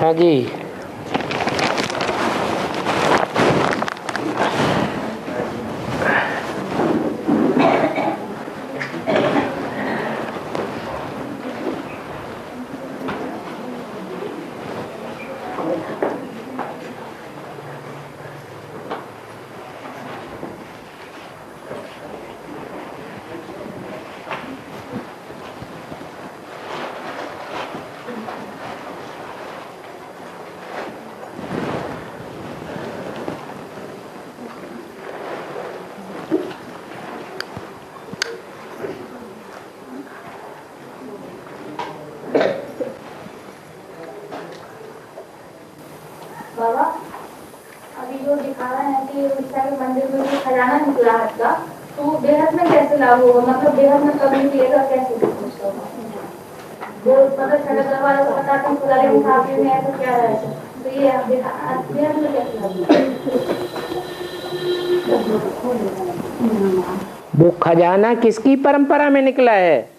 हाँ जी। बाबा अभी जो दिखा रहे हैं कि उड़ीसा के मंदिर में जो खजाना निकला है का, तो वो बेहद में कैसे लागू होगा? मतलब बेहद में कब निकलेगा, कैसे कुछ होगा? जो मतलब छठे दरबार को बताते हैं पुराने हिसाब में ऐसा क्या है, तो ये बेहद में कैसे लागू? वो खजाना किसकी परंपरा में निकला है?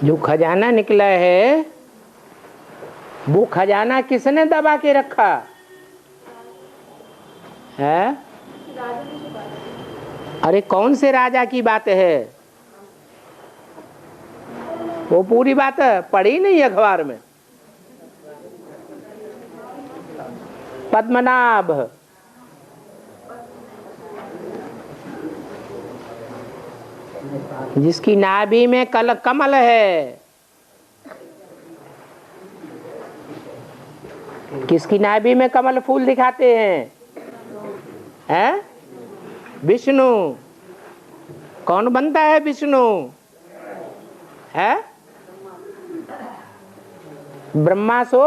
जो खजाना निकला है वो खजाना किसने दबा के रखा है? अरे कौन से राजा की बात है? वो पूरी बात पढ़ी नहीं अखबार में? पद्मनाभ, जिसकी नाभि में कमल है। किसकी नाभि में कमल फूल दिखाते हैं? विष्णु। कौन बनता है विष्णु? है ब्रह्मा सो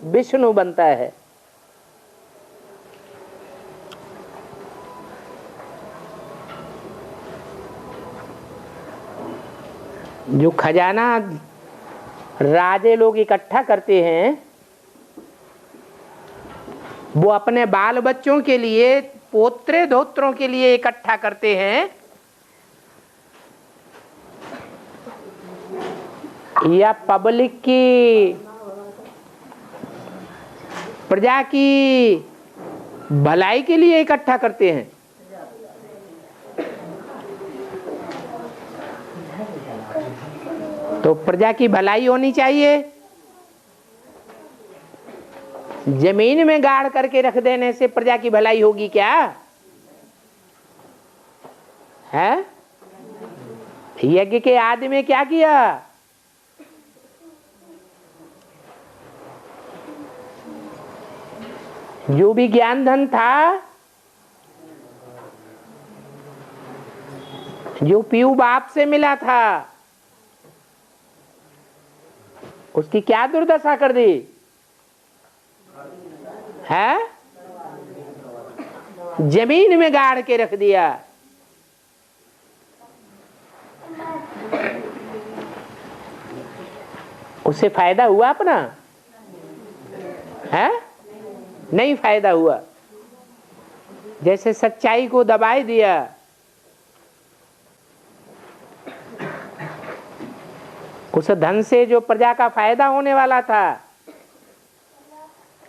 विष्णु बनता है। जो खजाना राजे लोग इकट्ठा करते हैं वो अपने बाल बच्चों के लिए, पोत्रे धोत्रों के लिए इकट्ठा करते हैं या पब्लिक की, प्रजा की भलाई के लिए इकट्ठा करते हैं? तो प्रजा की भलाई होनी चाहिए। जमीन में गाड़ करके रख देने से प्रजा की भलाई होगी क्या? है? यज्ञ के आदि में क्या किया? जो भी ज्ञान धन था, जो पीयू बाप से मिला था, उसकी क्या दुर्दशा कर दी है? जमीन में गाड़ के रख दिया। उससे फायदा हुआ अपना? है? नहीं फायदा हुआ। जैसे सच्चाई को दबाई दिया, उस धन से जो प्रजा का फायदा होने वाला था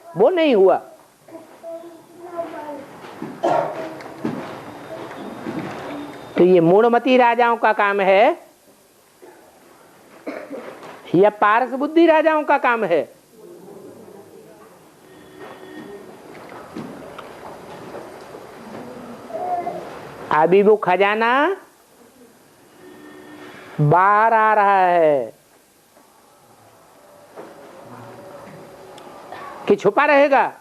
वो नहीं हुआ। तो ये मूढ़मती राजाओं का काम है या पारस बुद्धि राजाओं का काम है? अभी वो खजाना बाहर आ रहा है कि छुपा रहेगा?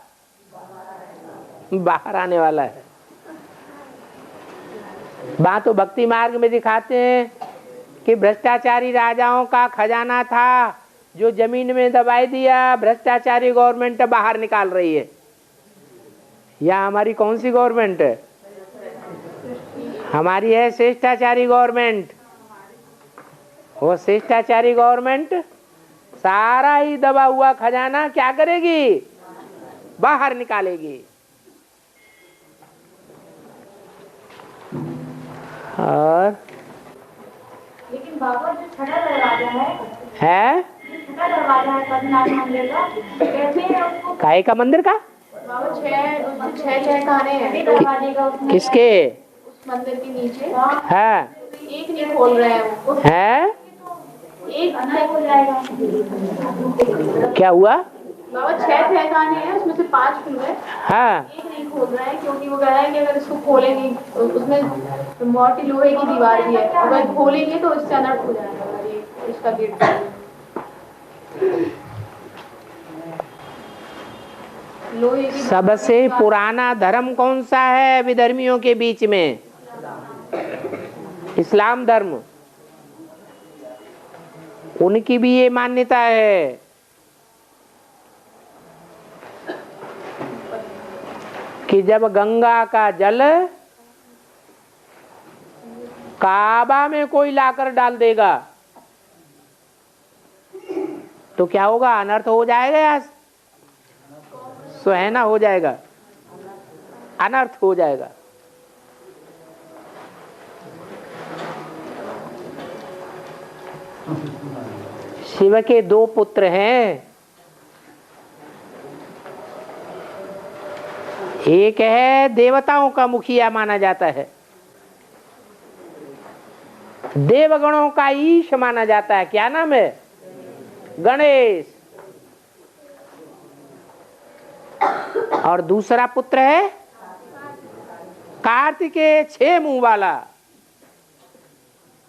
बाहर आने वाला है। बात तो भक्ति मार्ग में दिखाते हैं कि भ्रष्टाचारी राजाओं का खजाना था जो जमीन में दबाई दिया, भ्रष्टाचारी गवर्नमेंट बाहर निकाल रही है। या हमारी कौन सी गवर्नमेंट है? हमारी है श्रेष्ठाचारी गवर्नमेंट। वो श्रेष्ठाचारी गवर्नमेंट सारा ही दबा हुआ खजाना क्या करेगी? बाहर निकालेगी। और लेकिन बाबा जो छठा दरवाजा है है छोटा दरवाजा है पद्मनाभ मंदिर का, कहते हैं उसको काहे का मंदिर का? बाबा छह खाने हैं दरवाजे का उसमें, किसके? उस मंदिर के नीचे। है एक नहीं खोल रहे हैं वो, है एक अंदर हो जाएगा। क्या हुआ? बाबा 6 खाने हैं, उसमें से 5 खुल गए, हाँ एक नहीं खोल रहे हैं क्योंकि वो कह रहे हैं कि अगर इसको खोलेंगे उसमें मोटी लोहे की दीवार भी है, अगर खोलेंगे तो इससे अनर्थ हो जाएगा अगर ये इसका गेट लोहे की। सबसे पुराना धर्म कौन सा है विधर्मियों के बीच में? इस्लाम धर्म। उनकी भी ये मान्यता है कि जब गंगा का जल काबा में कोई लाकर डाल देगा तो क्या होगा? अनर्थ हो जाएगा या सुहाना हो जाएगा? अनर्थ हो जाएगा। शिव के 2 पुत्र हैं, एक है देवताओं का मुखिया माना जाता है, देवगणों का ईश माना जाता है। क्या नाम है? गणेश। और दूसरा पुत्र है कार्तिकेय 6 मुंह वाला।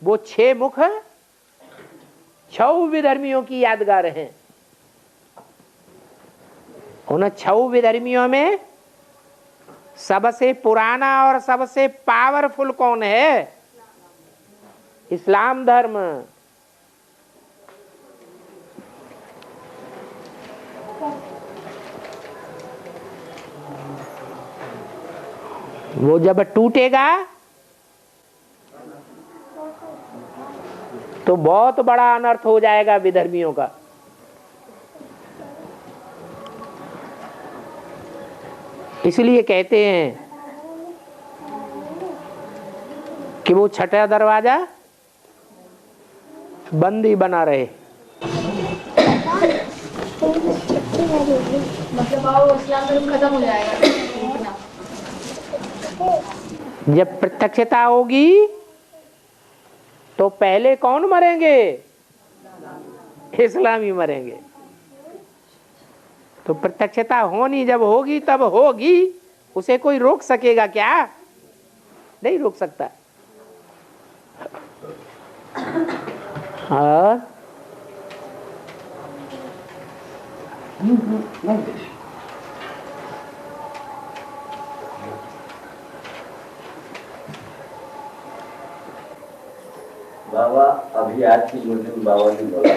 वो 6 मुख 6 विधर्मियों की यादगार हैं। उन 6 विधर्मियों में सबसे पुराना और सबसे पावरफुल कौन है? इस्लाम धर्म। वो जब टूटेगा तो बहुत बड़ा अनर्थ हो जाएगा विधर्मियों का। इसलिए कहते हैं कि वो छठा दरवाजा बंद ही बना रहे। मतलब आओ इस्लाम धर्म खत्म हो जाएगा जब प्रत्यक्षता होगी तो पहले कौन मरेंगे? इस्लामी मरेंगे। तो प्रत्यक्षता होनी जब होगी तब होगी, उसे कोई रोक सकेगा क्या? नहीं रोक सकता। और बाबा अभी आज की मीटिंग में बाबा ने बोला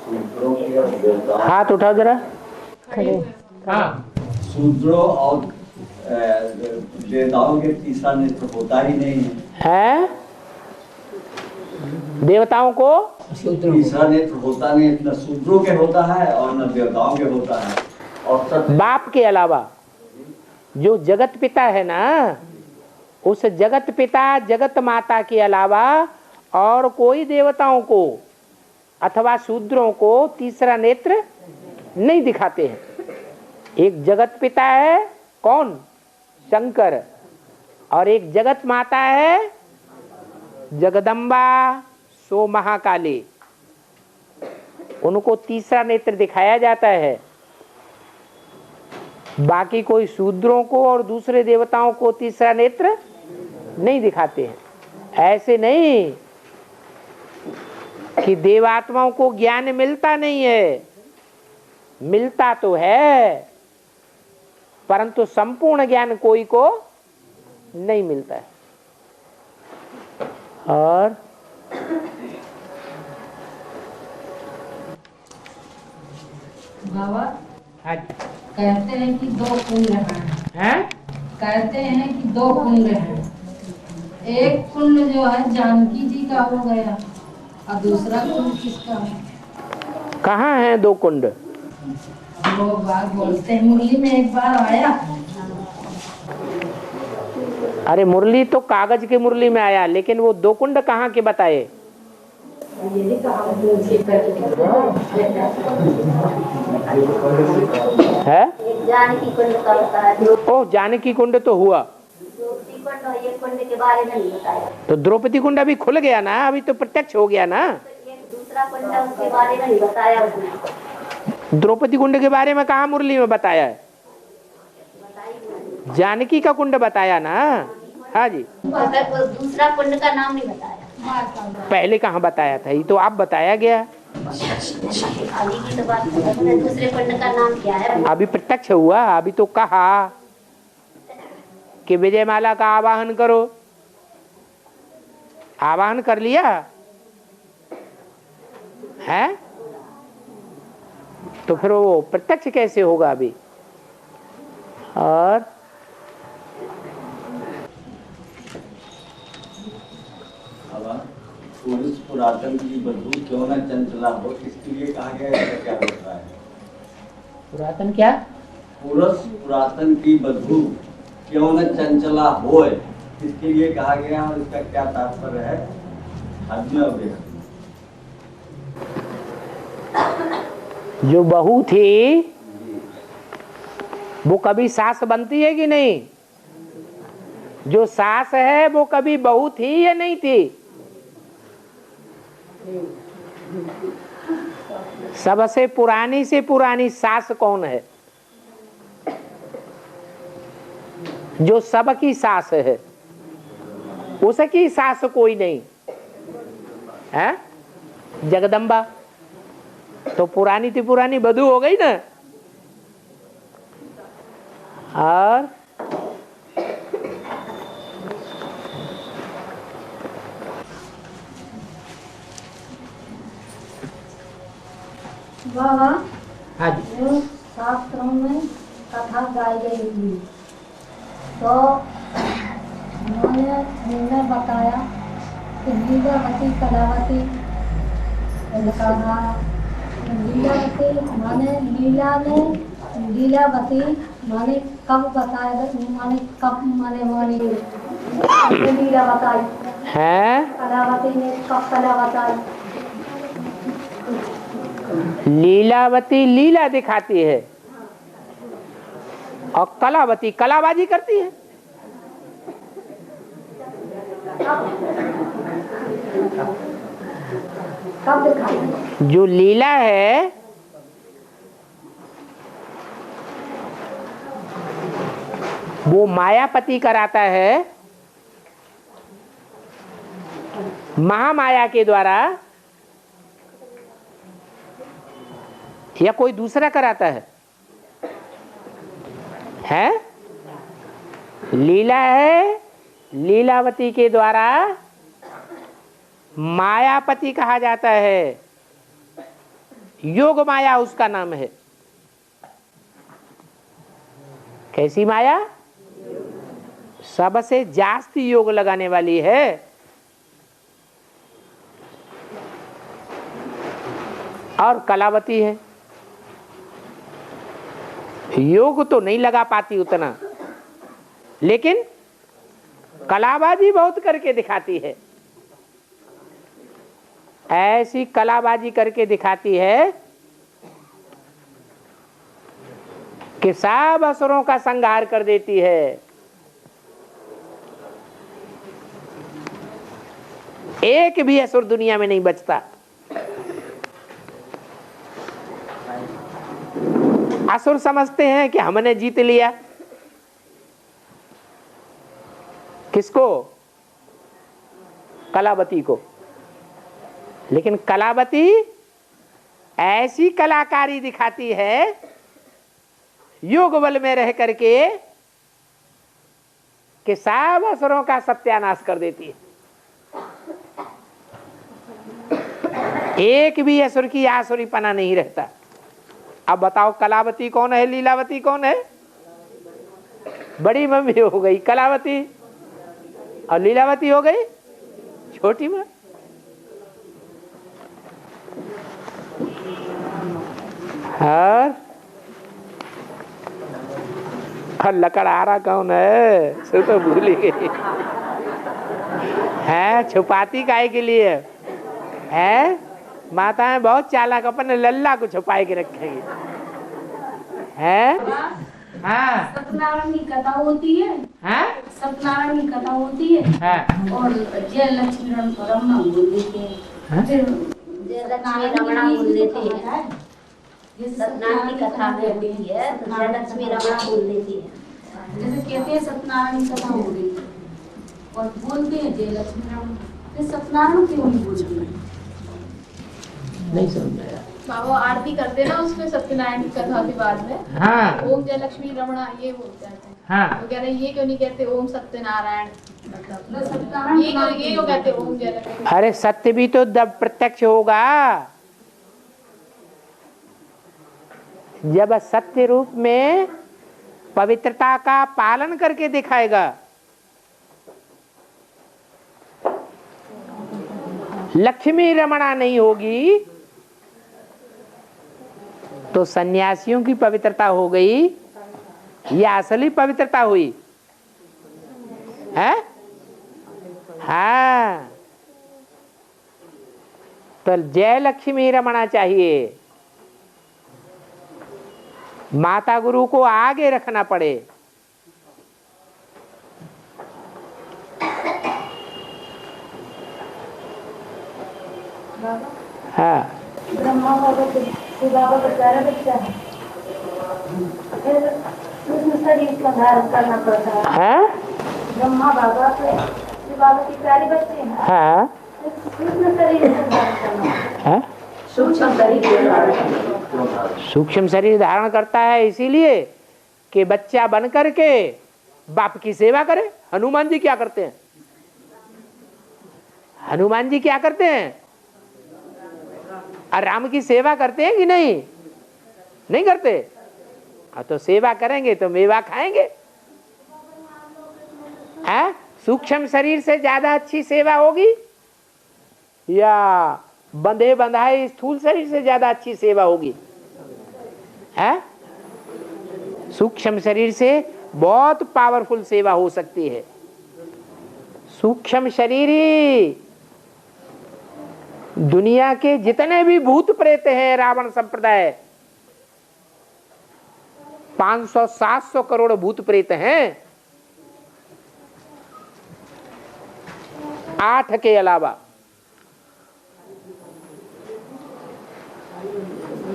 शूद्रों की और देवताओं, हाथ उठाओ जरा। शूद्रों और देवताओं के तीसरा नेत्र होता ही नहीं है। देवताओं को तीसरा नेत्र होता नहीं, न शूद्रों के होता है और न देवताओं के होता है। और सब बाप के अलावा जो जगत पिता है ना, उस जगत पिता जगत माता के अलावा और कोई देवताओं को अथवा शूद्रों को तीसरा नेत्र नहीं दिखाते हैं। एक जगत पिता है कौन? शंकर। और एक जगत माता है जगदम्बा सो महाकाली। उनको तीसरा नेत्र दिखाया जाता है। बाकी कोई शूद्रों को और दूसरे देवताओं को तीसरा नेत्र नहीं दिखाते हैं। ऐसे नहीं कि देवात्माओं को ज्ञान मिलता नहीं है, मिलता तो है, परंतु संपूर्ण ज्ञान कोई को नहीं मिलता है। और बाबा कहते हैं कि 2 कुंड हैं। कहते हैं कि 2 कुंड हैं। एक कुंड जो है जानकी जी का हो गया और दूसरा कुंड किसका है? कहाँ है 2 कुंड? वो बात बोलते हैं मुरली में एक बार आया। अरे मुरली तो कागज के मुरली में आया, लेकिन वो 2 कुंड कहाँ के बताए? है? जानकी कुंड का बताया, ओ जानकी कुंड तो हुआ, द्रौपदी कुंड और ये कुंड के बारे में नहीं बताया। तो द्रौपदी कुंड अभी खुल गया ना, अभी तो प्रत्यक्ष हो गया ना। ये दूसरा कुंड है, उसके बारे में नहीं बताया उसने। द्रौपदी कुंड के बारे में कहा मुरली में बताया है? जानकी का कुंड बताया ना। हाँ जी, दूसरा कुंड का नाम नहीं बताया। पहले कहाँ बताया था? ये तो आप बताया गया। अभी की तो बात है, दूसरे कुंड का नाम क्या है? अभी प्रत्यक्ष हुआ, अभी तो कहा कि विजयमाला का आवाहन करो। आवाहन कर लिया है, तो फिर वो प्रत्यक्ष कैसे होगा अभी? और पुरुष पुरातन की बदबू क्यों न चंचला हो, इसके लिए कहा गया है, क्या होता है? पुरातन क्या? पुरुष पुरातन की बदबू क्यों न चंचला हो, इसके लिए कहा गया, और इसका क्या तात्पर्य है? हद में अवधि जो बहू थी वो कभी सास बनती है कि नहीं? जो सास है वो कभी बहू थी या नहीं थी? सबसे पुरानी से पुरानी सास कौन है? जो सबकी सास है, उसकी सास कोई नहीं है। जगदम्बा तो पुरानी थी, पुरानी बधू हो गई ना। और बाबा, हाँ जी, जो शास्त्रों में कथा गाई गई थी, तो उन्होंने बताया कि लीलावती कलावती, लीलावती माने लीलावती माने कब बताया, माने कब माने लीला बताई है। कलावती ने कब कला बताई? लीलावती लीला दिखाती है और कलावती कलाबाजी करती है। कब दिखाई? जो लीला है वो मायापति कराता है, महामाया के द्वारा, या कोई दूसरा कराता है? लीला है लीलावती के द्वारा, मायापति कहा जाता है, योग माया उसका नाम है। कैसी माया? सबसे जास्ती योग लगाने वाली है। और कलावती है, योग तो नहीं लगा पाती उतना, लेकिन कलाबाजी बहुत करके दिखाती है। ऐसी कलाबाजी करके दिखाती है कि सब असुरों का संहार कर देती है। एक भी असुर दुनिया में नहीं बचता। असुर समझते हैं कि हमने जीत लिया। किसको? कलावती को। लेकिन कलावती ऐसी कलाकारी दिखाती है योग बल में रह करके कि सब असुरों का सत्यानाश कर देती है। एक भी असुर की आसुरी पना नहीं रहता। अब बताओ कलावती कौन है, लीलावती कौन है? बड़ी मम्मी हो गई कलावती और लीलावती हो गई छोटी माँ। और लकड़हारा कौन है? सो तो भूल ही गई है। छुपाती काहे के लिए? है माताएं बहुत चालाक, अपने लल्ला को छुपाए के रखेंगे। है हाँ सत्यनारायण की कथा होती है। हाँ सत्यनारायण की कथा होती है हाँ और जय लक्ष्मी रमना बोल देते हैं। फिर जय लक्ष्मी रमणा बोल देते हैं। सत्यनारायण की कथा होती है तो जय लक्ष्मी रमणा बोल देती है। जैसे कहते हैं सत्यनारायण की कथा हो रही है और बोलते हैं जय लक्ष्मी रमण, फिर सत्यनारायण क्यों नहीं बोलते हैं? नहीं समझ आया। बाबा आरती करते ना उसमें सत्यनारायण की कथा के बाद में हाँ ओम जय लक्ष्मी रमणा ये बोलते हैं। हाँ वो कह रहे हैं ये क्यों नहीं कहते ओम सत्यनारायण, मतलब सत्यनारायण ये क्यों कहते ओम जय लक्ष्मी। अरे सत्य भी तो जब प्रत्यक्ष होगा, जब सत्य रूप में पवित्रता का पालन करके दिखाएगा। लक्ष्मी रमणा नहीं होगी तो सन्यासियों की पवित्रता हो गई या असली पवित्रता हुई है? हाँ तो जय लक्ष्मी रमणा चाहिए। माता गुरु को आगे रखना पड़े। हाँ ब्रह्मा बाबा को शिव बाबा का प्यारा बच्चा है, फिर उसमें शरीर का धारण करना पड़ता है। हाँ ब्रह्मा बाबा के शिव बाबा की प्यारे बच्चे हैं, हाँ उसमें शरीर का धारण करना हाँ सूक्ष्म शरीर का धारण करना। सूक्ष्म शरीर धारण करता है इसीलिए कि बच्चा बन करके बाप की सेवा करे। हनुमान जी क्या करते हैं? हनुमान जी क्या करते हैं? और राम की सेवा करते हैं कि नहीं? नहीं करते। तो सेवा करेंगे तो मेवा खाएंगे। है सूक्ष्म शरीर से ज्यादा अच्छी सेवा होगी या बंधे बंधाए स्थूल शरीर से ज्यादा अच्छी सेवा होगी? है सूक्ष्म शरीर से बहुत पावरफुल सेवा हो सकती है। सूक्ष्म शरीर ही दुनिया के जितने भी भूत प्रेत हैं, रावण संप्रदाय 500-700 करोड़ भूत प्रेत हैं, 8 के अलावा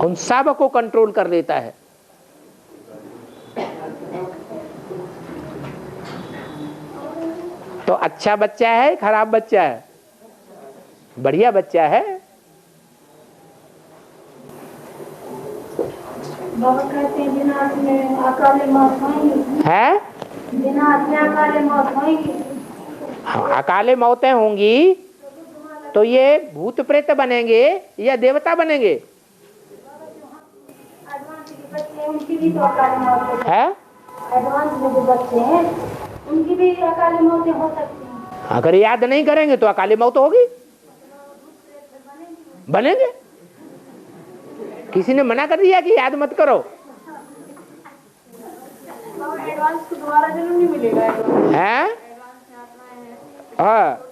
उन सब को कंट्रोल कर लेता है। तो अच्छा बच्चा है खराब बच्चा है? बढ़िया बच्चा है। बाबा कहते हैं बिना हाथ में अकाले मौत होंगी। है बिना हाथ में अकाले मौत होंगी। हाँ, अकाले मौतें होंगी तो ये भूत प्रेत बनेंगे या देवता बनेंगे? एडवांस के बच्चे हैं उनकी भी तो अकाले मौत होती है है। एडवांस में जो बच्चे हैं उनकी भी अकाले मौतें हो सकती हैं। अगर याद नहीं करेंगे तो अकाली मौत होगी। बनेंगे। किसी ने मना कर दिया कि याद मत करो? एडवांस को दोबारा जन्म नहीं मिलेगा। हैं? हाँ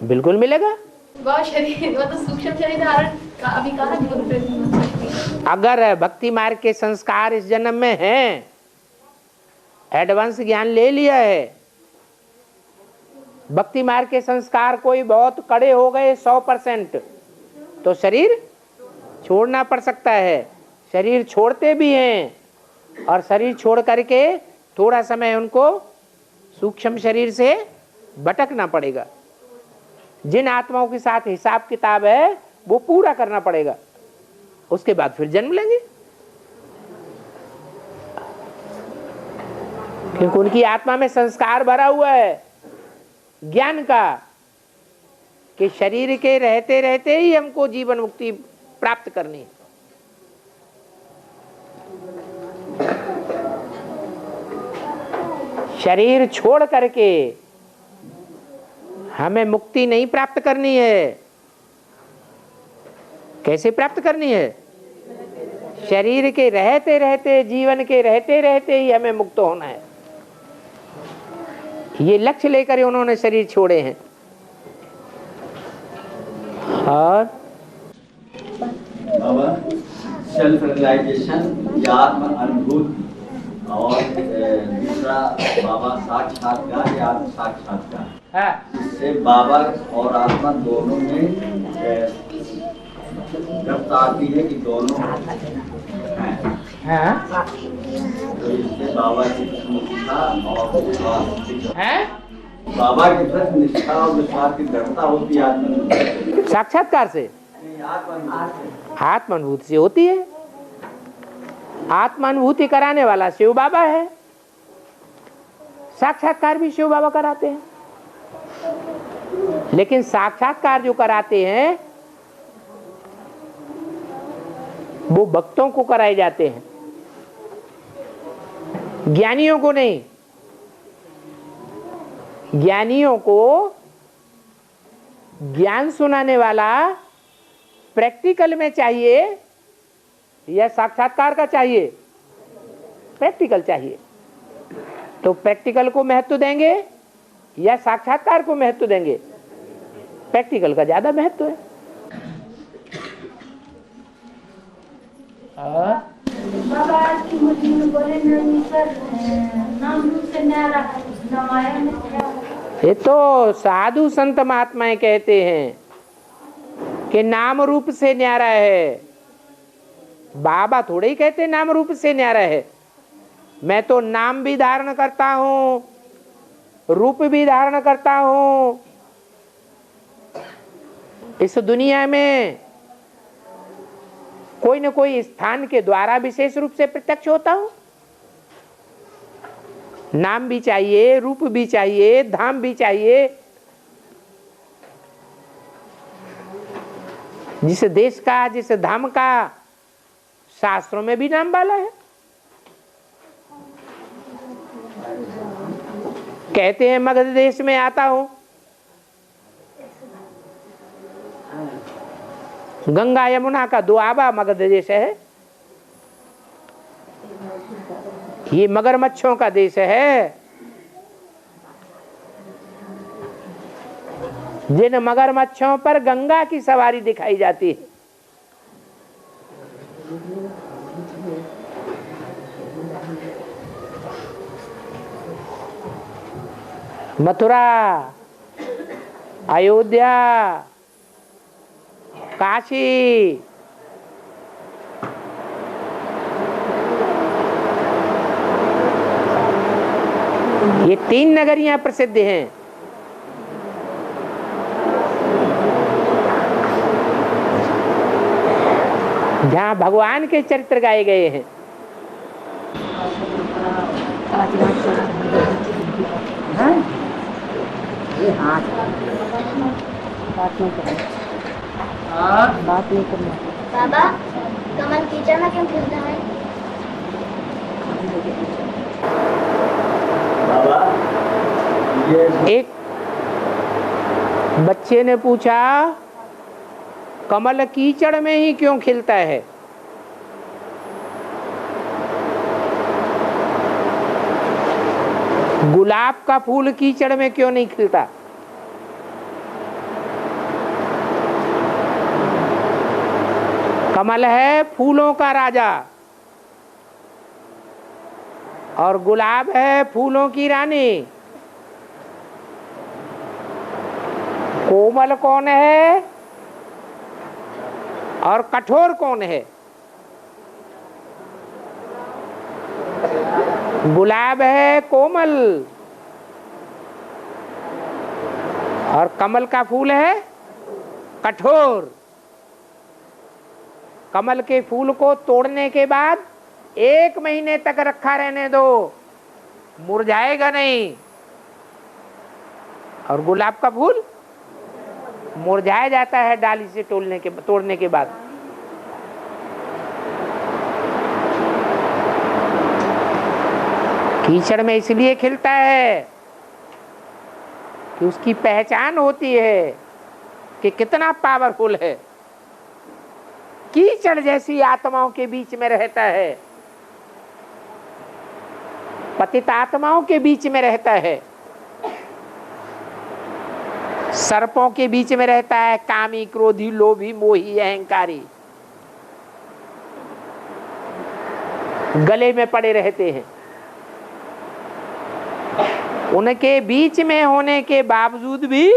बिल्कुल मिलेगा। वह शरीर मतलब सूक्ष्म शरीर धारण का अभी कहा भूत प्रेत बन सकती है। अगर भक्ति मार्ग के संस्कार इस जन्म में हैं, एडवांस ज्ञान ले लिया है, भक्ति मार्ग के संस्कार कोई बहुत कड़े हो गए 100%, तो शरीर छोड़ना पड़ सकता है। शरीर छोड़ते भी हैं और शरीर छोड़ करके थोड़ा समय उनको सूक्ष्म शरीर से भटकना पड़ेगा। जिन आत्माओं के साथ हिसाब किताब है वो पूरा करना पड़ेगा, उसके बाद फिर जन्म लेंगे। क्योंकि उनकी आत्मा में संस्कार भरा हुआ है ज्ञान का कि शरीर के रहते रहते ही हमको जीवन मुक्ति प्राप्त करनी है। शरीर छोड़ करके हमें मुक्ति नहीं प्राप्त करनी है। कैसे प्राप्त करनी है? शरीर के रहते रहते, जीवन के रहते रहते ही हमें मुक्त होना है। ये लक्ष्य लेकर उन्होंने शरीर छोड़े हैं। और बाबा सेल्फ रियलाइजेशन या आत्म अनुभूति और दूसरा बाबा साक्षात्कार या आत्म साक्षात्कार, इससे बाबा और आत्मा दोनों में जब आती है कि दोनों हैं, तो इससे बाबा की निष्ठा और विश्वास बाबा के प्रति निष्ठा और विश्वास की दृढ़ता होती है आत्मा साक्षात्कार से, आत्मानुभूति से होती है। आत्मानुभूति कराने वाला शिव बाबा है, साक्षात्कार भी शिव बाबा कराते हैं। लेकिन साक्षात्कार जो कराते हैं वो भक्तों को कराए जाते हैं, ज्ञानियों को नहीं। ज्ञानियों को ज्ञान सुनाने वाला प्रैक्टिकल में चाहिए या साक्षात्कार का चाहिए? प्रैक्टिकल चाहिए। तो प्रैक्टिकल को महत्व देंगे या साक्षात्कार को महत्व देंगे? प्रैक्टिकल का ज्यादा महत्व है। बाबा आज की मुझे बोले नहीं सर, नाम रूप से न्यारा है, रामायण में क्या है? ये तो साधु संत महात्माएं कहते हैं कि नाम रूप से न्यारा है। बाबा थोड़े ही कहते नाम रूप से न्यारा है। मैं तो नाम भी धारण करता हूँ, रूप भी धारण करता हूँ। इस दुनिया में कोई न कोई स्थान के द्वारा विशेष रूप से प्रत्यक्ष होता हूँ। नाम भी चाहिए, रूप भी चाहिए, धाम भी चाहिए। जिस देश का, जिस धाम का शास्त्रों में भी नाम वाला है। कहते हैं मगध देश में आता हूं, गंगा यमुना का दुआबा मगध देश है। ये मगरमच्छों का देश है। जिन मगरमच्छों पर गंगा की सवारी दिखाई जाती है। मथुरा, अयोध्या, काशी, ये 3 नगरियां प्रसिद्ध हैं। जहां भगवान के चरित्र गाए गए हैं। बाबा कमल कीचड़ में क्यों खिलता है? बाबा ये एक बच्चे ने पूछा कमल कीचड़ में ही क्यों खिलता है? गुलाब का फूल कीचड़ में क्यों नहीं खिलता? कमल है फूलों का राजा और गुलाब है फूलों की रानी। कोमल कौन है और कठोर कौन है? गुलाब है कोमल और कमल का फूल है कठोर। कमल के फूल को तोड़ने के बाद 1 महीने तक रखा रहने दो, मुरझाएगा नहीं। और गुलाब का फूल मुरझाया जाता है डाली से तोड़ने के बाद। कीचड़ में इसलिए खिलता है कि उसकी पहचान होती है कि कितना पावरफुल है। कीचड़ जैसी आत्माओं के बीच में रहता है, पतित आत्माओं के बीच में रहता है। सर्पों के बीच में रहता है, कामी, क्रोधी, लोभी, मोही, अहंकारी, गले में पड़े रहते हैं। उनके बीच में होने के बावजूद भी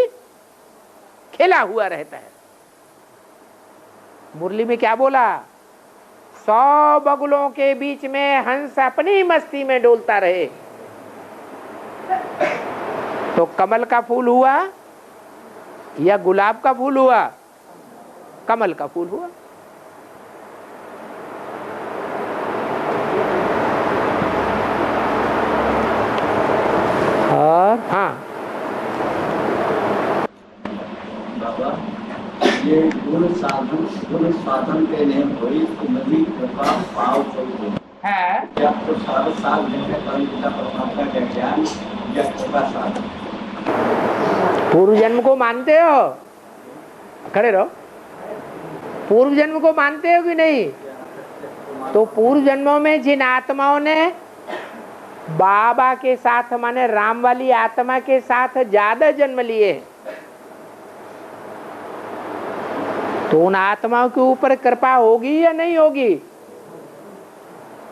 खिला हुआ रहता है। मुरली में क्या बोला? 100 बगुलों के बीच में हंस अपनी मस्ती में डोलता रहे। तो कमल का फूल हुआ या गुलाब का फूल हुआ? कमल का फूल हुआ। और हाँ, बाबा ये गुण साधन के लिए हुई तुम्हारी कृपा पाव कोई है जब तो सारे साल जैसे परमपिता परमात्मा का ज्ञान या कृपा साधन। पूर्व जन्म को मानते हो? खड़े रहो। पूर्व जन्म को मानते हो कि नहीं? तो पूर्व जन्मों में जिन आत्माओं ने बाबा के साथ, माने राम वाली आत्मा के साथ ज्यादा जन्म लिए, तो उन आत्माओं के ऊपर कृपा होगी या नहीं होगी?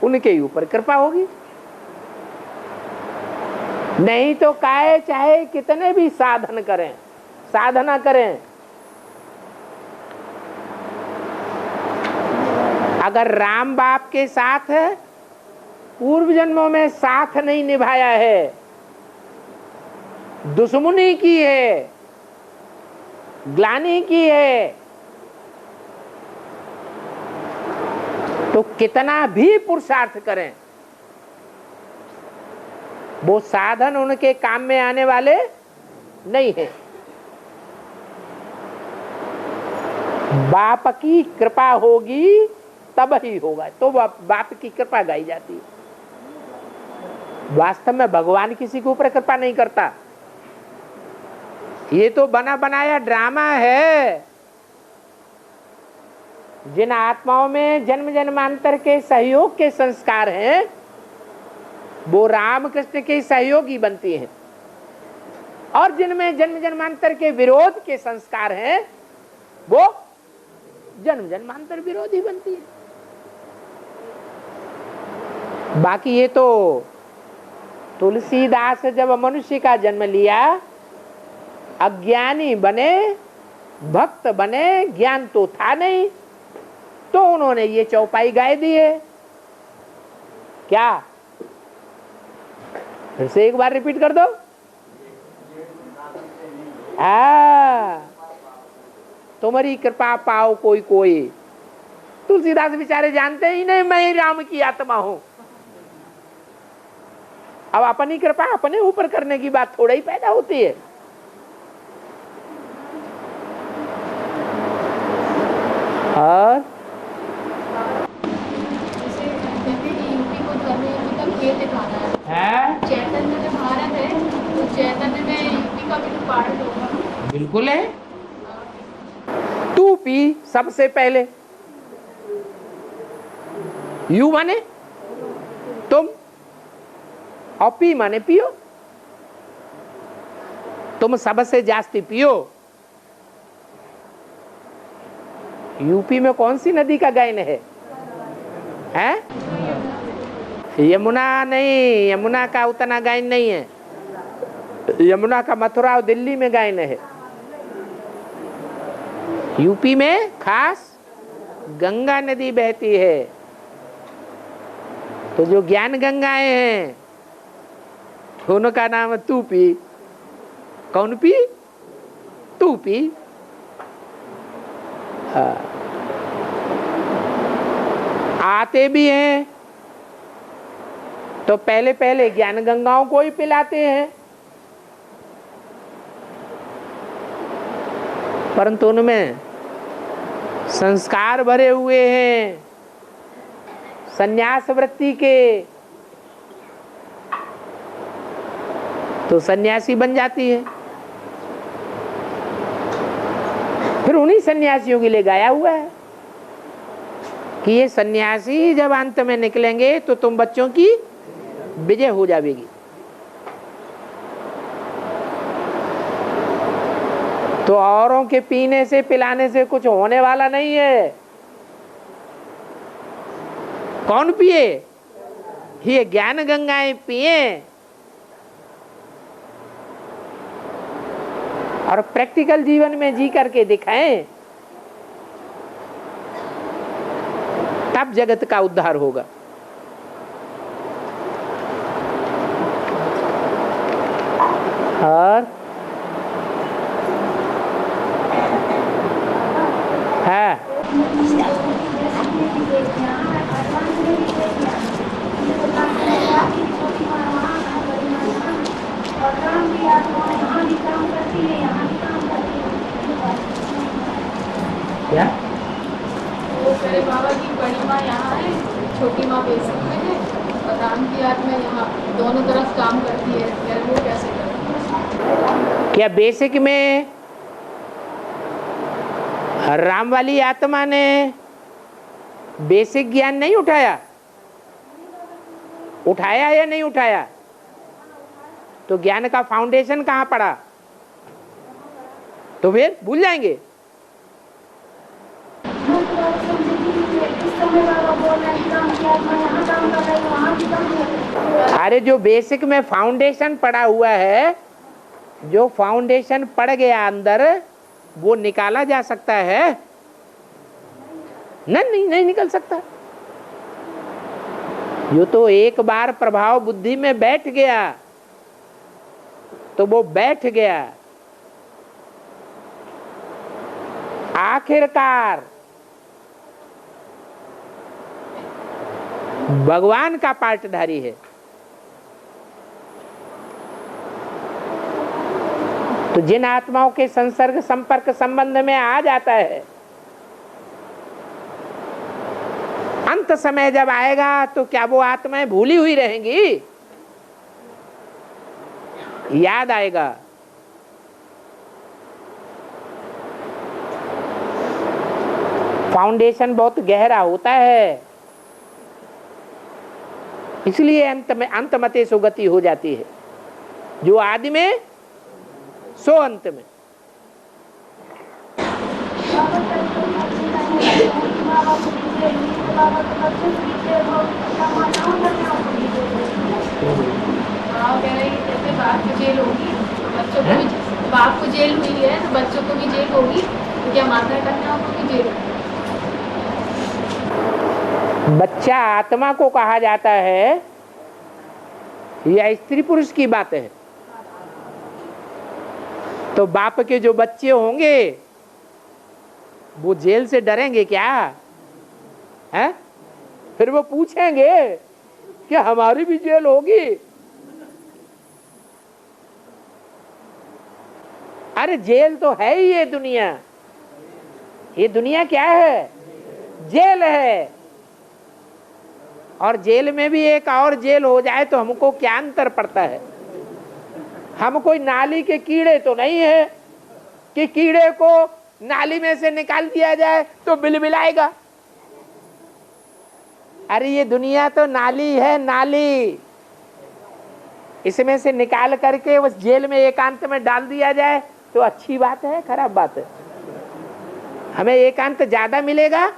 उनके ही ऊपर कृपा होगी। नहीं तो काहे चाहे कितने भी साधन करें, साधना करें, अगर राम बाप के साथ पूर्व जन्मों में साथ नहीं निभाया है, दुश्मनी की है, ग्लानि की है, तो कितना भी पुरुषार्थ करें, वो साधन उनके काम में आने वाले नहीं है। बाप की कृपा होगी तब ही होगा, तो बाप की कृपा गाई जाती है। वास्तव में भगवान किसी के ऊपर कृपा नहीं करता, ये तो बना बनाया ड्रामा है। जिन आत्माओं में जन्म जन्मांतर के सहयोग के संस्कार हैं, वो राम कृष्ण के सहयोगी बनती हैं, और जिनमें जन्म जन्मांतर के विरोध के संस्कार हैं, वो जन्म जन्मांतर विरोधी बनती है। बाकी ये तो तुलसीदास जब मनुष्य का जन्म लिया, अज्ञानी बने, भक्त बने, ज्ञान तो था नहीं, तो उन्होंने ये चौपाई गाए दी है। क्या? फिर से एक बार रिपीट कर दो। तुम्हारी कृपा पाओ कोई कोई। तुलसीदास बेचारे जानते ही नहीं मैं राम की आत्मा हूं। अब अपनी कृपा अपने ऊपर करने की बात थोड़ा ही पैदा होती है। और चैतन्य में भारत है, तो चैतन्य में यूपी का भी तो पार्ट होगा। बिल्कुल है। तू पी सबसे पहले, यू माने तुम, और पी माने पियो। तुम सबसे जास्ती पियो। यूपी में कौन सी नदी का गायन है? हैं? यमुना नहीं, यमुना का उतना गायन नहीं है। यमुना का मथुरा और दिल्ली में गायन है। यूपी में खास गंगा नदी बहती है। तो जो ज्ञान गंगाएं हैं, उनका नाम तू पी। कौन पी? तू पी। आते भी हैं तो पहले पहले ज्ञान गंगाओं को ही पिलाते हैं, परंतु उनमें संस्कार भरे हुए हैं सन्यास वृत्ति के, तो सन्यासी बन जाती है। फिर उन्हीं सन्यासियों के लिए गाया हुआ है कि ये सन्यासी जब अंत में निकलेंगे तो तुम बच्चों की विजय हो जाएगी। तो औरों के पीने से पिलाने से कुछ होने वाला नहीं है। कौन पिए? ये ज्ञान गंगाएं पिए और प्रैक्टिकल जीवन में जी करके दिखाएं, तब जगत का उद्धार होगा। और है क्या? वो मेरे बाबा की बड़ी माँ यहाँ है, छोटी माँ बेसिक में है और राम की आत्मा यहाँ दोनों तरफ काम करती है। यार वो कैसे करती है? क्या बेसिक में राम वाली आत्मा ने बेसिक ज्ञान नहीं उठाया? उठाया या नहीं उठाया? तो ज्ञान का फाउंडेशन कहाँ पड़ा? तो फिर भूल जाएंगे। अरे जो बेसिक में फाउंडेशन पड़ा हुआ है, जो फाउंडेशन पड़ गया अंदर, वो निकाला जा सकता है? नहीं निकल सकता। जो तो एक बार प्रभाव बुद्धि में बैठ गया तो वो बैठ गया। आखिरकार भगवान का पार्टधारी है। तो जिन आत्माओं के संसर्ग संपर्क संबंध में आ जाता है, अंत समय जब आएगा तो क्या वो आत्माएं भूली हुई रहेंगी? याद आएगा। फाउंडेशन बहुत गहरा होता है, इसलिए अंत मते सुगति हो जाती है। जो आदि में सो अंत में। कह रहे हैं जैसे बाप को जेल होगी, बच्चों को भी, बाप को जेल हुई है तो बच्चों को भी जेल होगी, तो क्या माता कन्याओं को भी जेल होगी? बच्चा आत्मा को कहा जाता है या स्त्री पुरुष की बात है? तो बाप के जो बच्चे होंगे वो जेल से डरेंगे क्या? है? फिर वो पूछेंगे कि हमारी भी जेल होगी? अरे जेल तो है ही ये दुनिया। ये दुनिया क्या है? जेल है। और जेल में भी एक और जेल हो जाए तो हमको क्या अंतर पड़ता है? हम कोई नाली के कीड़े तो नहीं है कि कीड़े को नाली में से निकाल दिया जाए तो बिलबिलाएगा। अरे ये दुनिया तो नाली है, नाली। इसमें से निकाल करके उस जेल में एकांत में डाल दिया जाए तो अच्छी बात है, खराब बात है? हमें एकांत ज्यादा मिलेगा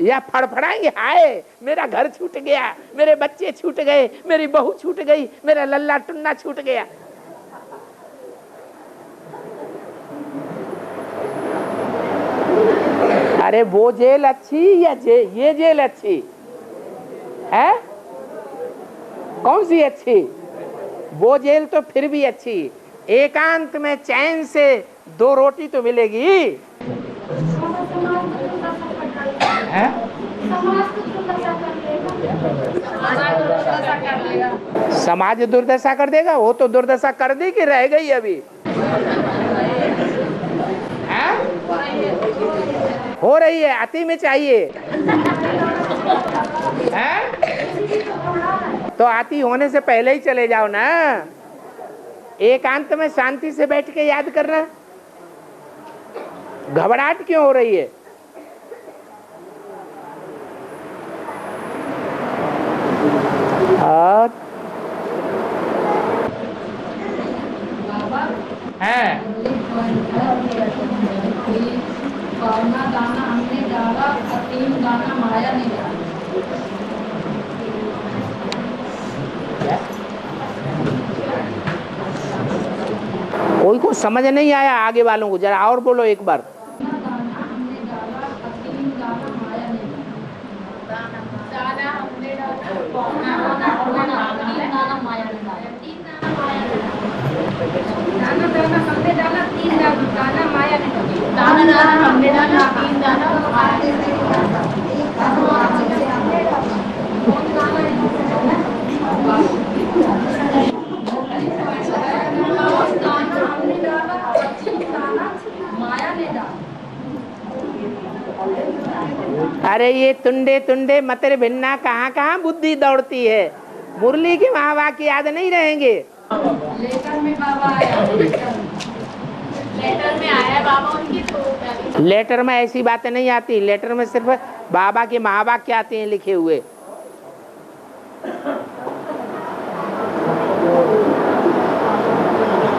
या फड़फड़ाएंगे, हाय मेरा घर छूट गया, मेरे बच्चे छूट गए, मेरी बहू छूट गई, मेरा लल्ला टुन्ना छूट गया। अरे वो जेल अच्छी या ये जेल अच्छी है? कौन सी अच्छी? वो जेल तो फिर भी अच्छी। एकांत में चैन से 2 रोटी तो मिलेगी। है? समाज दुर्दशा कर देगा। वो तो दुर्दशा कर दी कि रह गई अभी? है? हो रही है, अति में चाहिए। है? तो आती होने से पहले ही चले जाओ ना। एकांत में शांति से बैठ के याद करना। घबराहट क्यों हो रही है? और है कोई को समझ नहीं आया आगे वालों को, जरा और बोलो एक बार। अरे ये तुंडे तुंडे मतरे भिन्ना कहाँ कहाँ बुद्धि दौड़ती है। मुरली के वहाँ वाक्य याद नहीं रहेंगे। लेटर में बाबा आया, लेटर में आया बाबा उनकी, तो लेटर में ऐसी बातें नहीं आती। लेटर में सिर्फ बाबा के महावाक्य आते हैं लिखे हुए।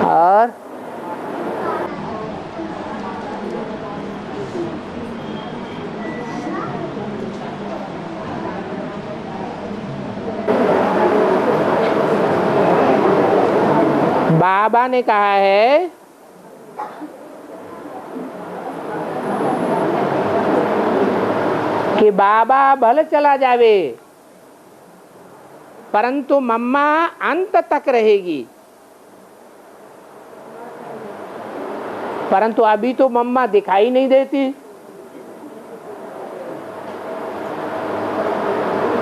और बाबा ने कहा है कि बाबा भले चला जावे परंतु मम्मा अंत तक रहेगी। परंतु अभी तो मम्मा दिखाई नहीं देती,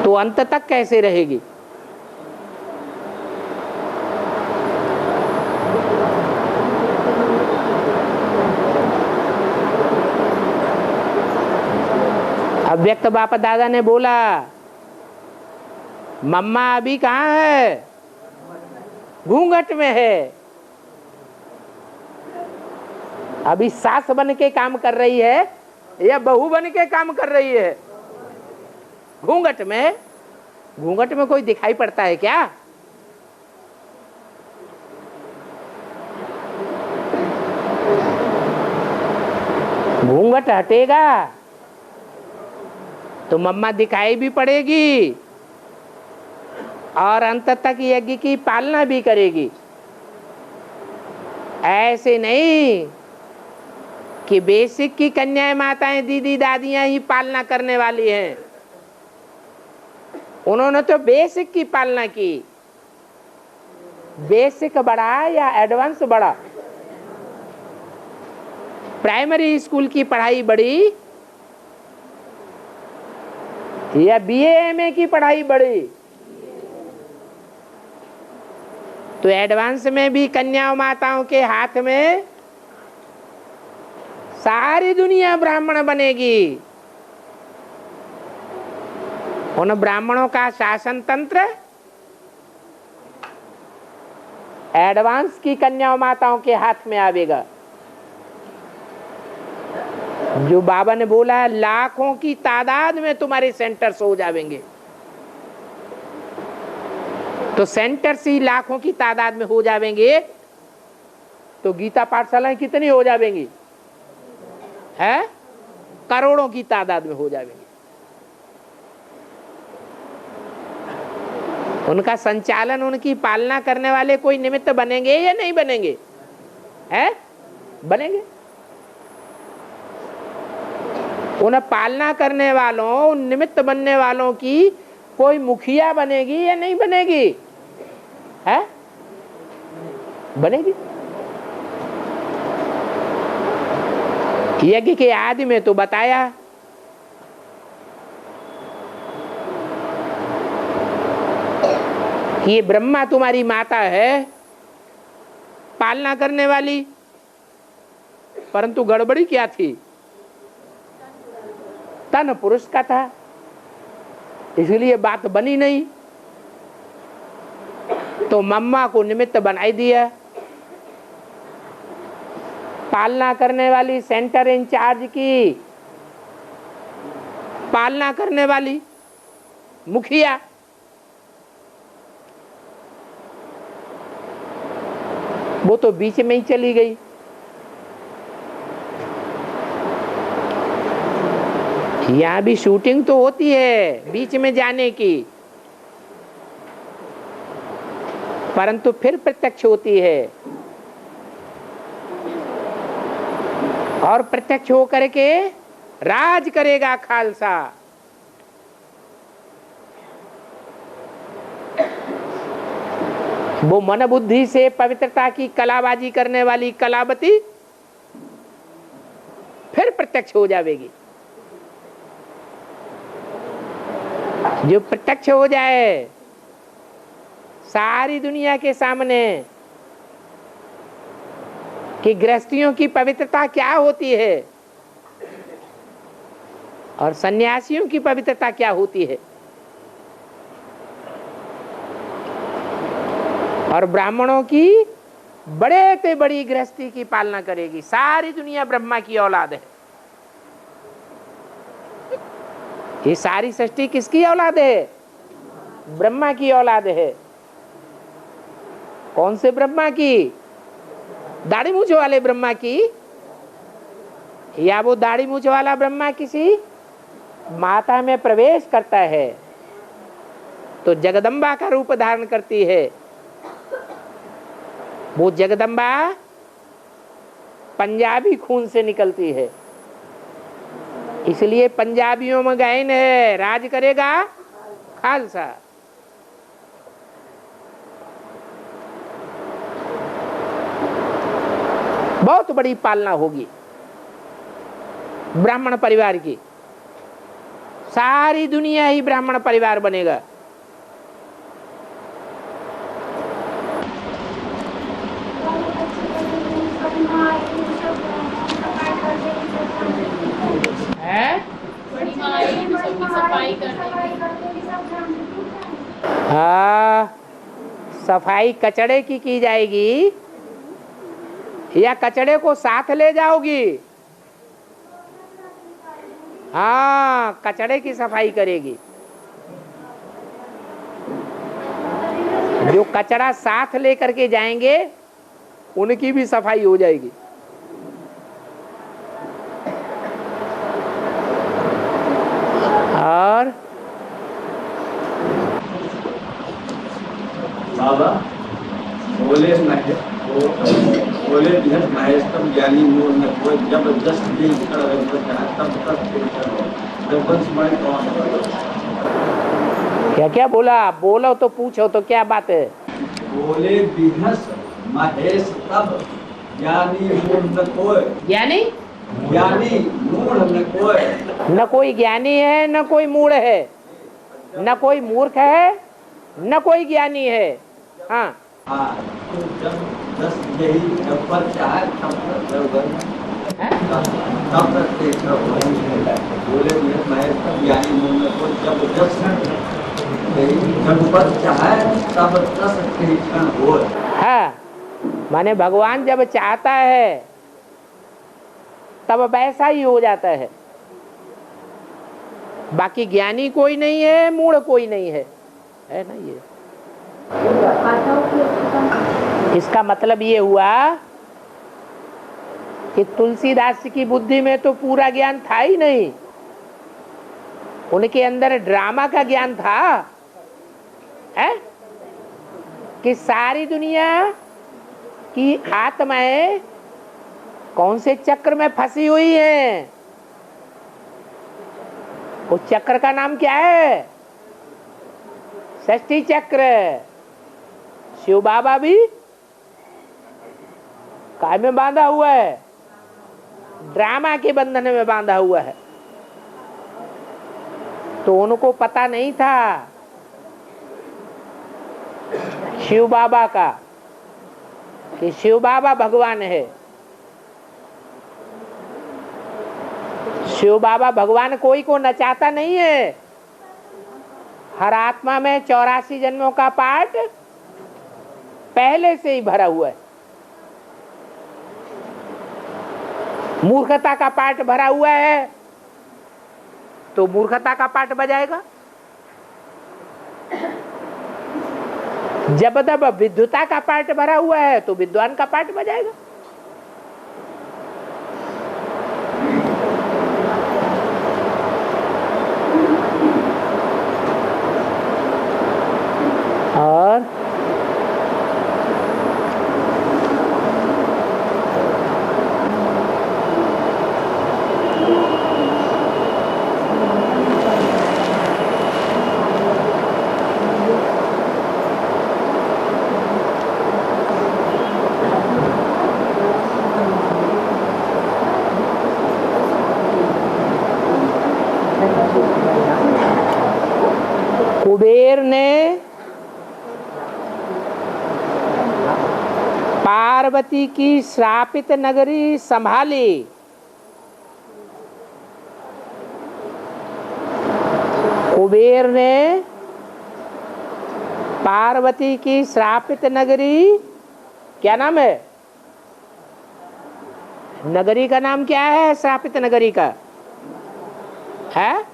तो अंत तक कैसे रहेगी। अव्यक्त बापा दादा ने बोला मम्मा अभी कहाँ है, घूंघट में है। अभी सास बन के काम कर रही है या बहू बन के काम कर रही है। घूंघट में, घूंघट में कोई दिखाई पड़ता है क्या। घूंघट हटेगा तो मम्मा दिखाई भी पड़ेगी और अंत तक यज्ञ की पालना भी करेगी। ऐसे नहीं कि बेसिक की कन्याएं माताएं दीदी दादियां ही पालना करने वाली हैं। उन्होंने तो बेसिक की पालना की। बेसिक बड़ा या एडवांस बड़ा, प्राइमरी स्कूल की पढ़ाई बड़ी या BA-MA की पढ़ाई बड़ी। तो एडवांस में भी कन्याओं माताओं के हाथ में सारी दुनिया ब्राह्मण बनेगी। उन ब्राह्मणों का शासन तंत्र एडवांस की कन्याओं माताओं के हाथ में आवेगा। जो बाबा ने बोला है लाखों की तादाद में तुम्हारे सेंटर्स हो जाएंगे, तो सेंटर्स ही लाखों की तादाद में हो जाएंगे तो गीता पाठशालाएं कितनी हो जाएंगी, है करोड़ों की तादाद में हो जाएंगी। उनका संचालन, उनकी पालना करने वाले कोई निमित्त बनेंगे या नहीं बनेंगे, है बनेंगे। उन्हें पालना करने वालों, उन निमित्त बनने वालों की कोई मुखिया बनेगी या नहीं बनेगी, है बनेगी। यज्ञ के आदि में तो बताया कि ये ब्रह्मा तुम्हारी माता है पालना करने वाली, परंतु गड़बड़ी क्या थी, तन पुरुष का था, इसलिए बात बनी नहीं। तो मम्मा को निमित्त बनाई दिया। पालना करने वाली, सेंटर इंचार्ज की पालना करने वाली मुखिया, वो तो बीच में ही चली गई। यहाँ भी शूटिंग तो होती है बीच में जाने की, परंतु फिर प्रत्यक्ष होती है। और प्रत्यक्ष होकर के राज करेगा खालसा। वो मन बुद्धि से पवित्रता की कलाबाजी करने वाली कलावती फिर प्रत्यक्ष हो जाएगी। जो प्रत्यक्ष हो जाए सारी दुनिया के सामने कि गृहस्थियों की पवित्रता क्या होती है और सन्यासियों की पवित्रता क्या होती है, और ब्राह्मणों की बड़े से बड़ी गृहस्थी की पालना करेगी। सारी दुनिया ब्रह्मा की औलाद है। ये सारी सृष्टि किसकी औलाद है? ब्रह्मा की औलाद है। कौन से ब्रह्मा की? दाढ़ी मूछ वाले ब्रह्मा की, या वो दाढ़ी मूछ वाला ब्रह्मा किसी माता में प्रवेश करता है तो जगदम्बा का रूप धारण करती है। वो जगदम्बा पंजाबी खून से निकलती है, इसलिए पंजाबियों में गायन है, राज करेगा खालसा। बहुत बड़ी पालना होगी ब्राह्मण परिवार की। सारी दुनिया ही ब्राह्मण परिवार बनेगा। हाँ, सफाई कचड़े की जाएगी या कचड़े को साथ ले जाओगी? हाँ, कचड़े की सफाई करेगी। जो कचड़ा साथ लेकर के जाएंगे उनकी भी सफाई हो जाएगी। और बाबा बोले महेशतम ज्ञानी मूल में कोई जबरदस्त क्या क्या बोला? बोलो तो पूछो तो क्या बात है? बोले बिहस महेश तब ज्ञानी मूल न कोई। ज्ञानी ज्ञानी मूल न कोई। न कोई ज्ञानी है न कोई मूढ़ है, न कोई मूर्ख है न कोई ज्ञानी है। हाँ तो जब दस यही जब पर चाहे तब बोले महेश तब ज्ञानी मूल न कोई। जब जब पर चाहे तब 10 क्षण हो। हाँ, माने भगवान जब चाहता है तब वैसा ही हो जाता है। बाकी ज्ञानी कोई नहीं है, मूढ़ कोई नहीं है, है ना? ये इसका मतलब ये हुआ कि तुलसीदास की बुद्धि में तो पूरा ज्ञान था ही नहीं, उनके अंदर ड्रामा का ज्ञान था, है? कि सारी दुनिया की आत्माएं कौन से चक्र में फंसी हुई है। उस चक्र का नाम क्या है? षष्ठी चक्र। शिव बाबा भी काय में बांधा हुआ है? ड्रामा के बंधन में बांधा हुआ है। तो उनको पता नहीं था शिव बाबा का कि शिव बाबा भगवान है। शिव बाबा भगवान कोई को नचाता नहीं है। हर आत्मा में 84 जन्मों का पाठ पहले से ही भरा हुआ है। मूर्खता का पाठ भरा हुआ है तो मूर्खता का पाठ बजाएगा। जब तब विद्वता का पाठ भरा हुआ है तो विद्वान का पाठ बजाएगा। और कुबेर ने पार्वती की श्रापित नगरी संभाली। कुबेर ने पार्वती की श्रापित नगरी, क्या नाम है नगरी का नाम क्या है श्रापित नगरी का? है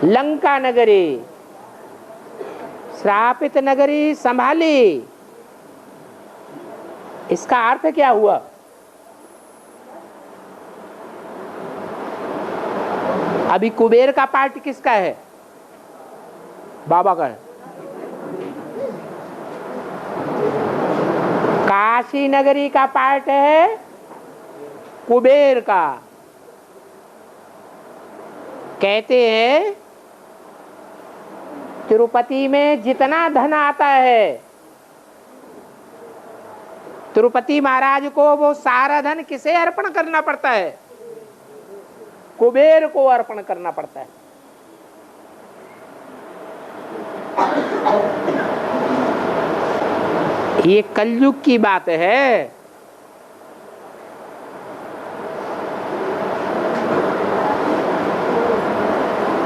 लंका नगरी। श्रापित नगरी संभाली, इसका अर्थ क्या हुआ? अभी कुबेर का पार्ट किसका है? बाबा का है। काशी नगरी का पार्ट है कुबेर का। कहते हैं तिरुपति में जितना धन आता है, तिरुपति महाराज को वो सारा धन किसे अर्पण करना पड़ता है? कुबेर को अर्पण करना पड़ता है। ये कलयुग की बात है।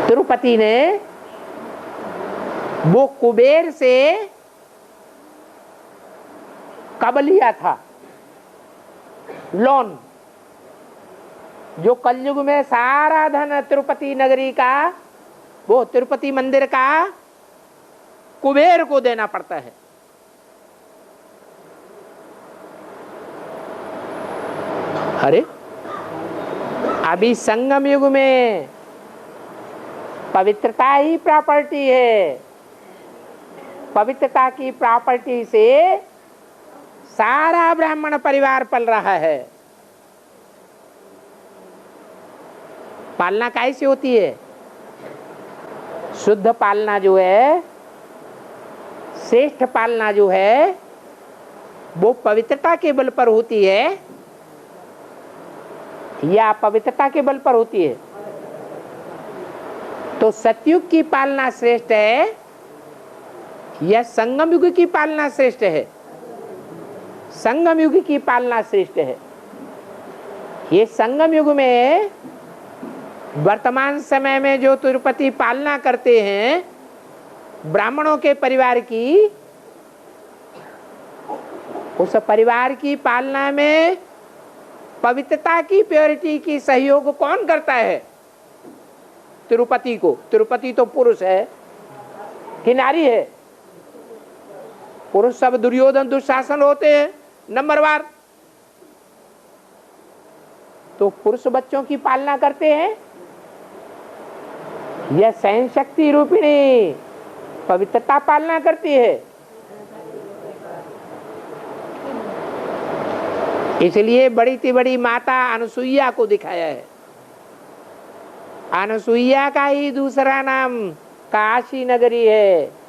तिरुपति ने वो कुबेर से कब लिया था लोन? जो कलयुग में सारा धन तिरुपति नगरी का, वो तिरुपति मंदिर का कुबेर को देना पड़ता है। अरे अभी संगम युग में पवित्रता ही प्रॉपर्टी है। पवित्रता की प्रॉपर्टी से सारा ब्राह्मण परिवार पल रहा है। पालना कैसे होती है? शुद्ध पालना जो है, श्रेष्ठ पालना जो है, वो पवित्रता के बल पर होती है या पवित्रता के बल पर होती है? तो सतयुग की पालना श्रेष्ठ है या संगम युग की पालना श्रेष्ठ है? संगम युग की पालना श्रेष्ठ है। ये संगम युग में वर्तमान समय में जो तिरुपति पालना करते हैं ब्राह्मणों के परिवार की, उस परिवार की पालना में पवित्रता की, प्योरिटी की सहयोग कौन करता है? तिरुपति को। तिरुपति तो पुरुष है कि नारी है? पुरुष सब दुर्योधन दुशासन होते हैं नंबरवार, तो पुरुष बच्चों की पालना करते हैं। यह सहन शक्ति रूपिणी पवित्रता पालना करती है। इसलिए बड़ी सी बड़ी माता अनुसुईया को दिखाया है। अनुसुईया का ही दूसरा नाम काशी नगरी है।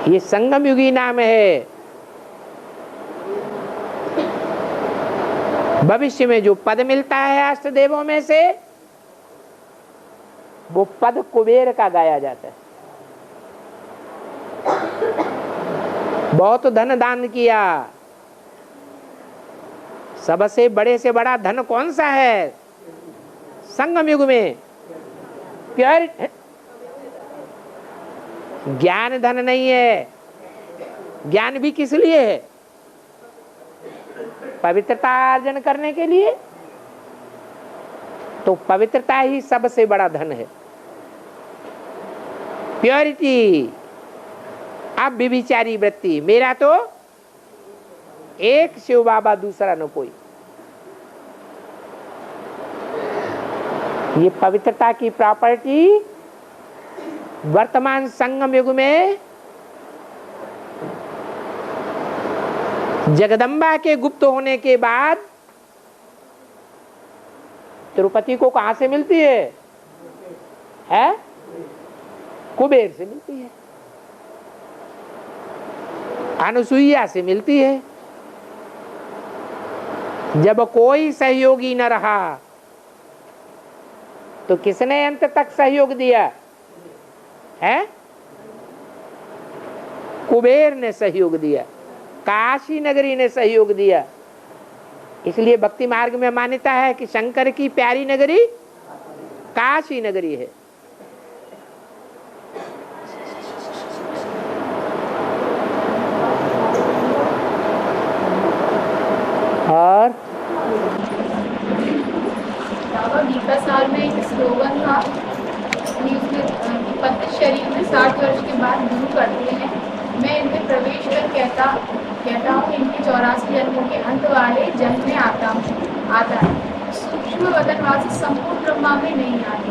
ये संगम युगी नाम है। भविष्य में जो पद मिलता है अष्टदेवों में से, वो पद कुबेर का गाया जाता है। बहुत धन दान किया। सबसे बड़े से बड़ा धन कौन सा है संगम युग में? प्योर ज्ञान धन नहीं है। ज्ञान भी किस लिए है? पवित्रता अर्जन करने के लिए। तो पवित्रता ही सबसे बड़ा धन है, प्योरिटी। अब व्यभिचारी वृत्ति, मेरा तो एक शिव बाबा दूसरा न कोई। ये पवित्रता की प्रॉपर्टी वर्तमान संगम युग में जगदम्बा के गुप्त होने के बाद तिरुपति को कहां से मिलती है? कुबेर से मिलती है, अनुसुईया से मिलती है। जब कोई सहयोगी न रहा, तो किसने अंत तक सहयोग दिया है? कुबेर ने सहयोग दिया, काशी नगरी ने सहयोग दिया। इसलिए भक्ति मार्ग में मान्यता है कि शंकर की प्यारी नगरी काशी नगरी है। और बाबा गीता साल में एक स्लोगन था कि उसमें पतित शरीर में 60 वर्ष के बाद गुरु करते हैं। मैं इनमें प्रवेश कर कहता हूँ इनके 84 जन्मों के अंत वाले जन्म में आता है। सूक्ष्म वतनवासी संपूर्ण ब्रह्मा में नहीं आते।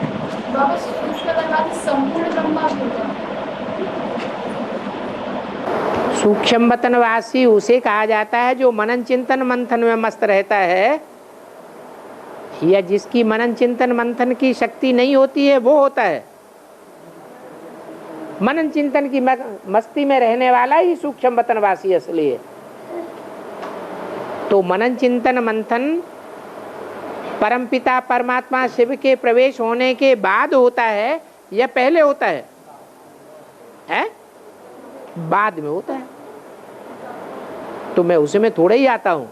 बाबा सूक्ष्म वतनवासी संपूर्ण ब्रह्मा क्यों है? सूक्ष्म वतनवासी उसे कहा जाता है जो मनन चिंतन मंथन में मस्त रहता है, या जिसकी मनन चिंतन मंथन की शक्ति नहीं होती है वो होता है। मनन चिंतन की मस्ती में रहने वाला ही सूक्ष्म वतनवासी असली है। तो मनन चिंतन मंथन परमपिता परमात्मा शिव के प्रवेश होने के बाद होता है या पहले होता है? बाद में होता है। तो मैं उसे में थोड़ा ही आता हूं।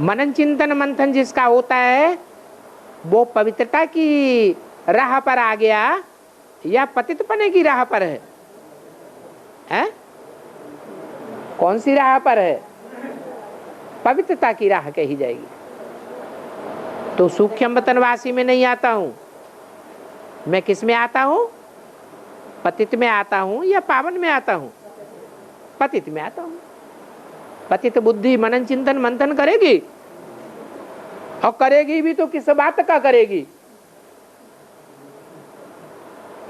मनन चिंतन मंथन जिसका होता है वो पवित्रता की राह पर आ गया या पतितपने की राह पर है? कौन सी राह पर है? पवित्रता की राह कही जाएगी। तो सूक्ष्म वतनवासी में नहीं आता हूं, मैं किस में आता हूं? पतित में आता हूं या पावन में आता हूं? पतित में आता हूं। पतित बुद्धि मनन चिंतन मंथन करेगी, और करेगी भी तो किस बात का करेगी?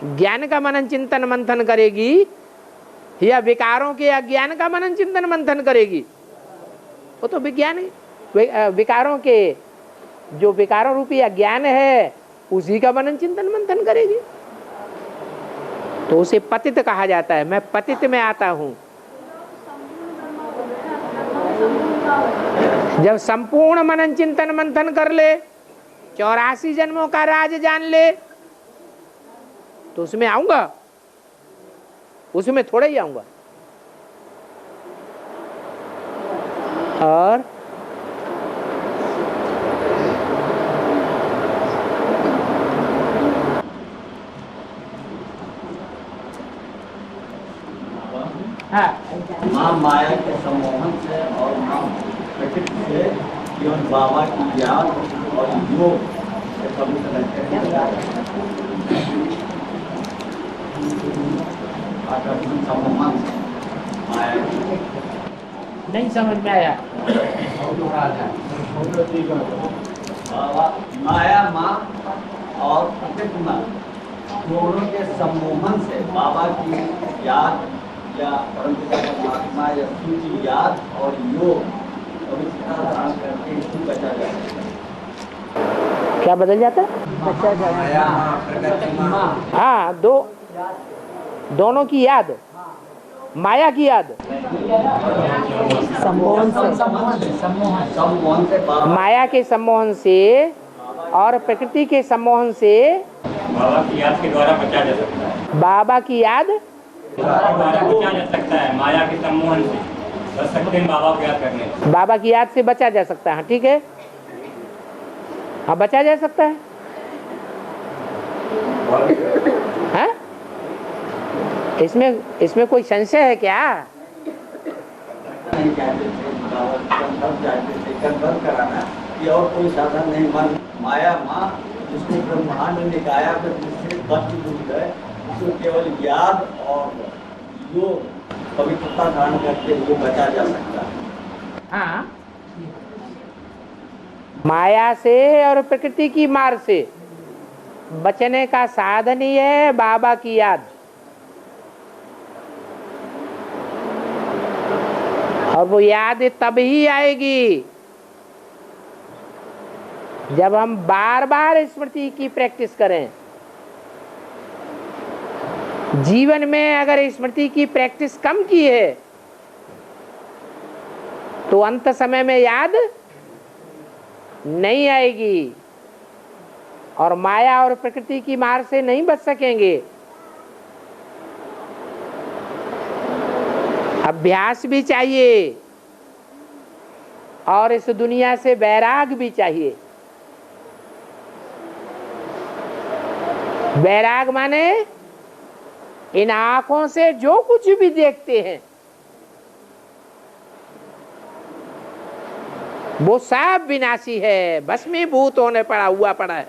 ज्ञान का मनन चिंतन मंथन करेगी या विकारों के अज्ञान का मनन चिंतन मंथन करेगी? वो तो विज्ञान विकारों के जो विकारों रूपी अज्ञान है उसी का मनन चिंतन मंथन करेगी। तो उसे पतित कहा जाता है। मैं पतित में आता हूं। जब संपूर्ण मनन चिंतन मंथन कर ले, 84 जन्मों का राज जान ले, तो उसमें आऊंगा, उसमें थोड़ा ही आऊंगा। और माँ माया के सम्मोहन से और माँ प्रकृति से केवल बाबा की याद और योग से पवित्र रहते हैं। आकर्षण सम्मोहन माया नहीं समझ में आया। बाबा माया माँ और प्रकृति माँ दोनों के सम्मोहन से बाबा की याद या परमपिता परमात्मा या सूची याद और योग पवित्रता धारण करके इसको बचा जाता है। क्या बदल जाता है? बचा जाता है। हाँ, दोनों की याद, माया की याद, सम्मोहन से, माया के सम्मोहन से और प्रकृति के सम्मोहन से बाबा की याद के द्वारा बचा जा सकता है। बाबा की याद द्वारा बचा जा सकता है। माया के सम्मोहन से बच सकते हैं बाबा को याद करने से। बाबा की याद से बचा जा सकता है। ठीक है, हाँ बचा जा सकता है। हाँ? इसमें कोई संशय है क्या? नहीं चाहते थे, सब चाहते थे कंफर्म कराना कि और कोई साधन नहीं। मन माया माँ जिसको ब्रह्मांड ने निकाया फिर जिससे बच दूर है, उसको केवल याद और योग पवित्रता धारण करके वो बचा जा सकता है। हाँ, माया से और प्रकृति की मार से बचने का साधन ही है बाबा की याद। और वो याद तब ही आएगी जब हम बार बार स्मृति की प्रैक्टिस करें। जीवन में अगर स्मृति की प्रैक्टिस कम की है तो अंत समय में याद नहीं आएगी। और माया और प्रकृति की मार से नहीं बच सकेंगे। अभ्यास भी चाहिए और इस दुनिया से वैराग भी चाहिए। वैराग माने इन आंखों से जो कुछ भी देखते हैं वो सब विनाशी है, भस्मीभूत होने हुआ पड़ा है।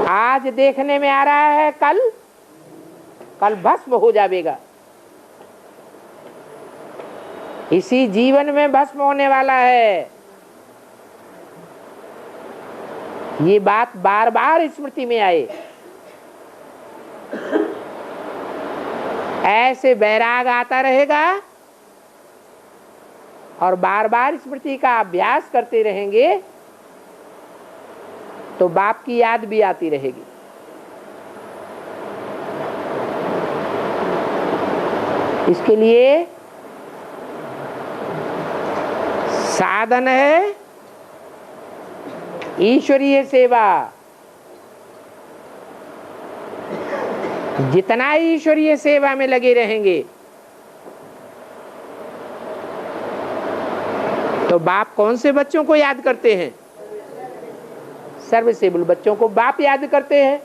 आज देखने में आ रहा है, कल भस्म हो जाएगा। इसी जीवन में भस्म होने वाला है। ये बात बार बार स्मृति में आए। ऐसे वैराग आता रहेगा और बार बार स्मृति का अभ्यास करते रहेंगे तो बाप की याद भी आती रहेगी। इसके लिए साधन है ईश्वरीय सेवा। जितना ईश्वरीय सेवा में लगे रहेंगे तो बाप कौन से बच्चों को याद करते हैं? सर्वसेबुल बच्चों को बाप याद करते हैं।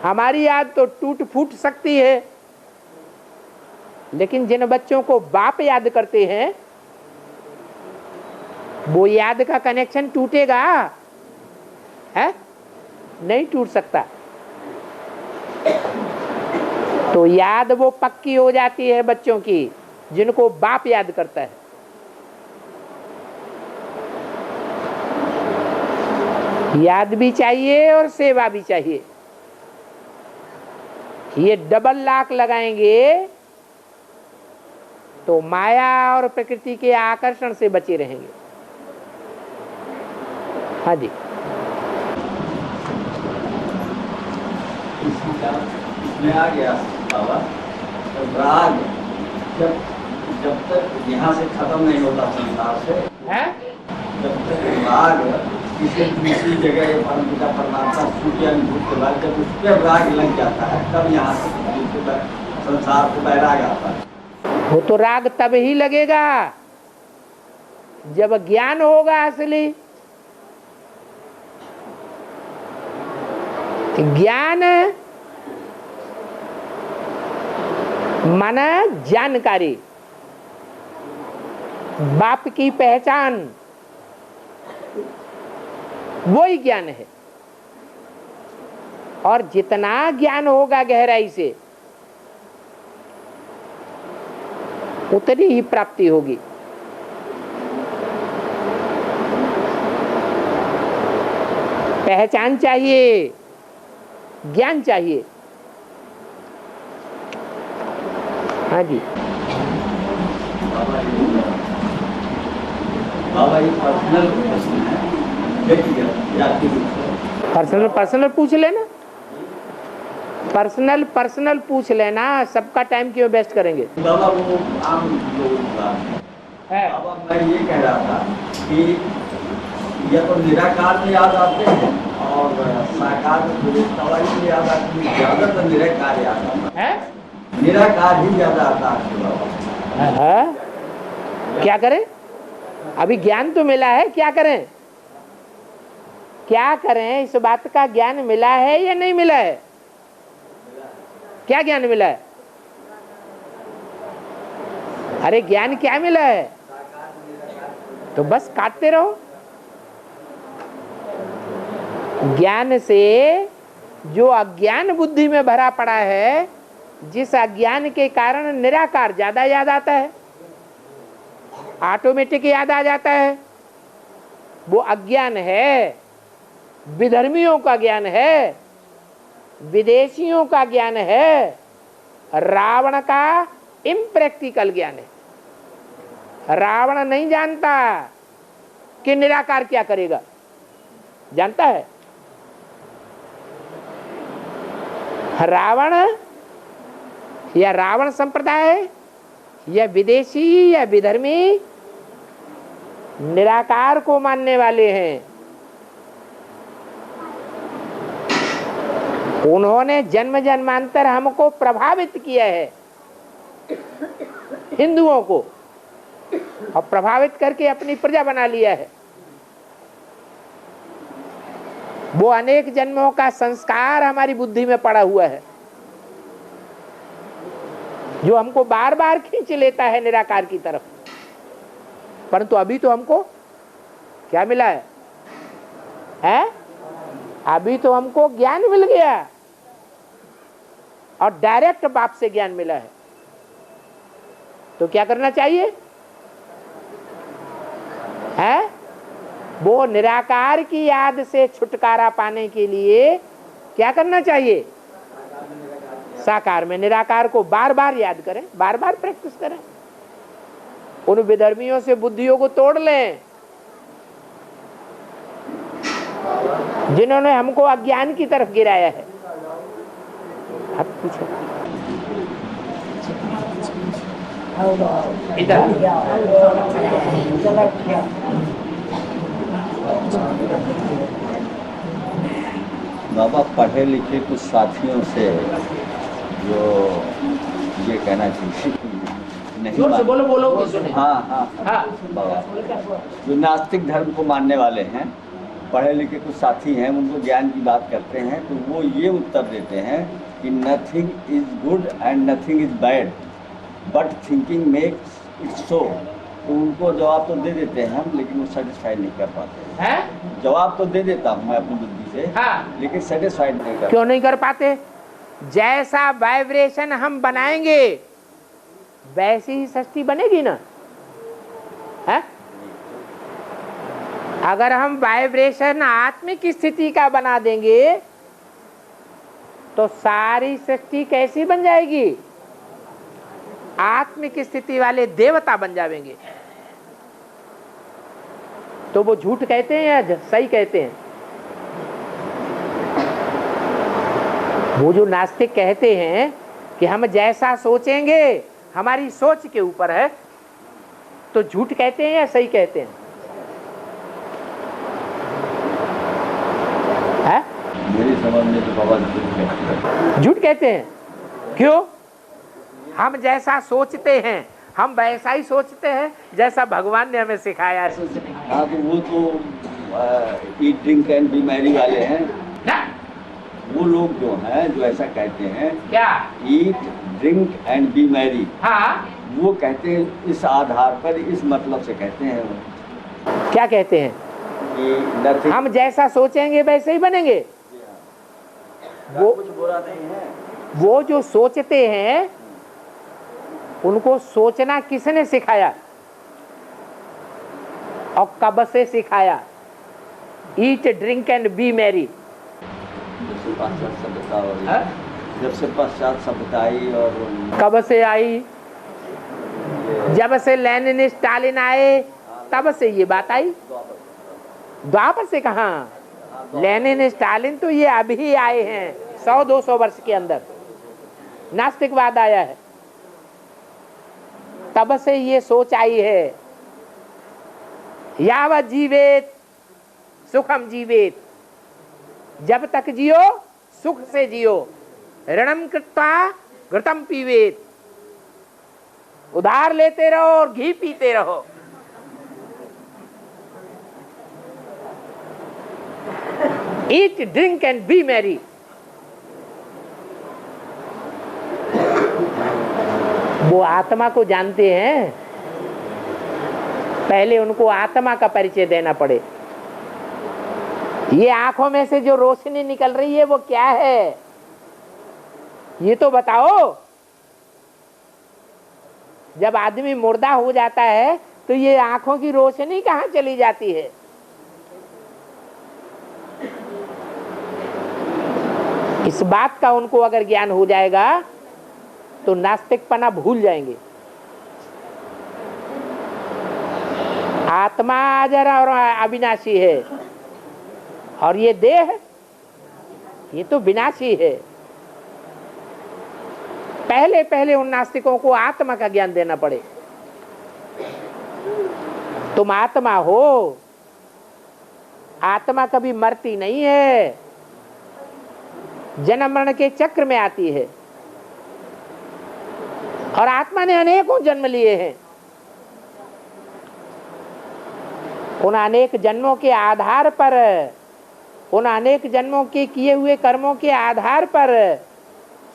हमारी याद तो टूट फूट सकती है, लेकिन जिन बच्चों को बाप याद करते हैं वो याद का कनेक्शन टूटेगा है? नहीं टूट सकता। तो याद वो पक्की हो जाती है बच्चों की जिनको बाप याद करता है। याद भी चाहिए और सेवा भी चाहिए। ये डबल लॉक लगाएंगे तो माया और प्रकृति के आकर्षण से बचे रहेंगे। हाँ जी। इसमें आ गया बाबा, तो राग जब तक यहाँ से खत्म नहीं होता संसार से है? जब तक राग किसी दूसरी जगह परमपिता परमात्मा सूर्य अनुभूत के बाद जब उस पर राग लग जाता है तब यहाँ से संसार को बैराग आता है। वो तो राग तब ही लगेगा जब ज्ञान होगा असली। ज्ञान माना जानकारी, बाप की पहचान, वो ही ज्ञान है। और जितना ज्ञान होगा गहराई से उतनी ही प्राप्ति होगी। पहचान चाहिए, ज्ञान चाहिए। हाँ जी। बाबा ये पर्सनल प्रश्न है, पर्सनल पूछ लेना। पर्सनल पूछ लेना। सबका टाइम क्यों वेस्ट करेंगे? बाबा वो आम लोग है। बाबा मैं ये कह रहा था कि यह तो निराकार में याद आते हैं और साकार में याद आते हैं। ज्यादातर निराकार याद आता है। निराकार ही ज्यादा आता है बाबा। क्या करें? अभी ज्ञान तो मिला है, क्या करें? क्या करें? इस बात का ज्ञान मिला है या नहीं मिला है? क्या ज्ञान मिला है? अरे ज्ञान क्या मिला है? तो बस काटते रहो। ज्ञान से जो अज्ञान बुद्धि में भरा पड़ा है, जिस अज्ञान के कारण निराकार ज्यादा याद आता है, ऑटोमेटिक याद आ जाता है, वो अज्ञान है। विधर्मियों का ज्ञान है, विदेशियों का ज्ञान है, रावण का इम्प्रैक्टिकल ज्ञान है। रावण नहीं जानता कि निराकार क्या करेगा, जानता है? रावण या रावण संप्रदाय या विदेशी या विधर्मी निराकार को मानने वाले हैं, उन्होंने जन्म जन्मांतर हमको प्रभावित किया है, हिंदुओं को, और प्रभावित करके अपनी प्रजा बना लिया है। वो अनेक जन्मों का संस्कार हमारी बुद्धि में पड़ा हुआ है, जो हमको बार बार खींच लेता है निराकार की तरफ। परंतु अभी तो हमको क्या मिला है? अभी तो हमको ज्ञान मिल गया, और डायरेक्ट बाप से ज्ञान मिला है। तो क्या करना चाहिए? वो निराकार की याद से छुटकारा पाने के लिए क्या करना चाहिए? साकार में निराकार को बार बार याद करें, बार बार प्रैक्टिस करें। उन विधर्मियों से बुद्धियों को तोड़ लें जिन्होंने हमको अज्ञान की तरफ गिराया है। अब पूछो इधर। बाबा, पढ़े लिखे कुछ साथियों से जो ये कहना चाहिए नहीं, जोर से बोलो, बोलो कि सुने। हाँ बाबा, जो नास्तिक धर्म को मानने वाले हैं, पढ़े लिखे कुछ साथी हैं, उनको ज्ञान की बात करते हैं तो वो ये उत्तर देते हैं कि nothing is good and nothing is bad but thinking makes it so. तो उनको जवाब तो दे देते हैं हम, लेकिन वो सेटिस्फाइड नहीं कर पाते हैं। जवाब तो दे देता हूँ मैं अपनी बुद्धि से, लेकिन सेटिस्फाइड नहीं कर। क्यों नहीं कर पाते? जैसा वाइब्रेशन हम बनाएंगे वैसी ही सृष्टि बनेगी ना। है? अगर हम वाइब्रेशन आत्मिक स्थिति का बना देंगे तो सारी सृष्टि कैसी बन जाएगी? आत्मिक स्थिति वाले देवता बन जाएंगे। तो वो झूठ कहते हैं या सही कहते हैं? वो जो नास्तिक कहते हैं कि हम जैसा सोचेंगे, हमारी सोच के ऊपर है, तो झूठ कहते हैं या सही कहते हैं? मेरी समझ में तो बाबा झूठ कहते हैं। क्यों? हम जैसा सोचते हैं हम वैसा ही सोचते हैं जैसा भगवान ने हमें सिखाया है सोचने। हाँ, तो वो तो eat drink and B Mary वाले हैं ना? वो लोग जो हैं, जो ऐसा कहते हैं, क्या eat drink and B Mary, हाँ, वो कहते हैं इस आधार पर, इस मतलब से कहते हैं वो। क्या कहते हैं? कि हम जैसा सोचेंगे वैसे ही बनेंगे। वो कुछ बुरा नहीं है। वो जो सोचते हैं उनको सोचना किसने सिखाया और कब से सिखाया? Eat drink and B Mary. जब से पश्चात सभ्यता आई, और कब से आई? जब से लेनिन स्टालिन आए तब से ये बात आई। द्वापर से कहाँ? लेनिन स्टालिन तो ये अभी आए हैं 100-200 वर्ष के अंदर। नास्तिकवाद आया है, तब से ये सोच आई है। यावत जीवेत सुखम जीवेत, जब तक जियो सुख से जियो। ऋणम कृत्वा घृतम पीवेत, उधार लेते रहो और घी पीते रहो। Eat drink and B Mary. वो आत्मा को जानते हैं, पहले उनको आत्मा का परिचय देना पड़े। ये आंखों में से जो रोशनी निकल रही है वो क्या है, ये तो बताओ। जब आदमी मुर्दा हो जाता है तो ये आंखों की रोशनी कहाँ चली जाती है? इस बात का उनको अगर ज्ञान हो जाएगा तो नास्तिकपना भूल जाएंगे। आत्मा अजर और अविनाशी है, और ये देह ये तो विनाशी है। पहले उन नास्तिकों को आत्मा का ज्ञान देना पड़े। तुम आत्मा हो, आत्मा कभी मरती नहीं है, जन्म मरण के चक्र में आती है। और आत्मा ने अनेकों जन्म लिए हैं। उन अनेक जन्मों के आधार पर, उन अनेक जन्मों के किए हुए कर्मों के आधार पर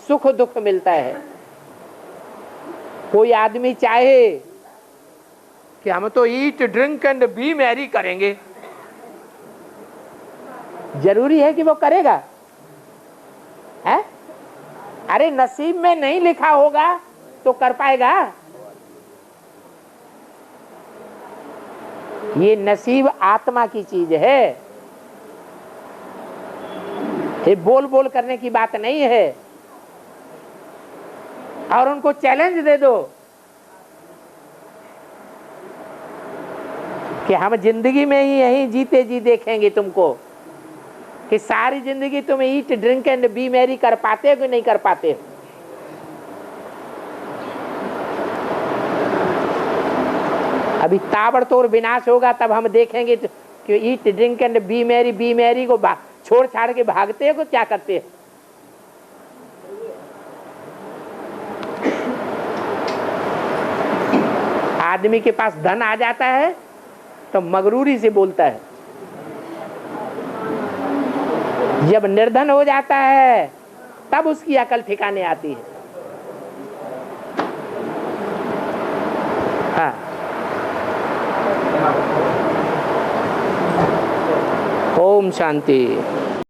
सुख दुख मिलता है। कोई आदमी चाहे कि हम तो eat drink and B Mary करेंगे, जरूरी है कि वो करेगा? है? अरे नसीब में नहीं लिखा होगा तो कर पाएगा? ये नसीब आत्मा की चीज है, ये बोल बोल करने की बात नहीं है। और उनको चैलेंज दे दो कि हम जिंदगी में ही यही जीते जी देखेंगे तुमको, कि सारी जिंदगी तुम eat drink and B Mary कर पाते हो कि नहीं कर पाते हो। अभी ताबड़तोड़ विनाश होगा तब हम देखेंगे कि eat drink and B Mary को छोड़ छाड़ के भागते हो, क्या करते हो। आदमी के पास धन आ जाता है तो मगरूरी से बोलता है, जब निर्धन हो जाता है तब उसकी अकल ठिकाने आती है। हाँ, ओम शांति।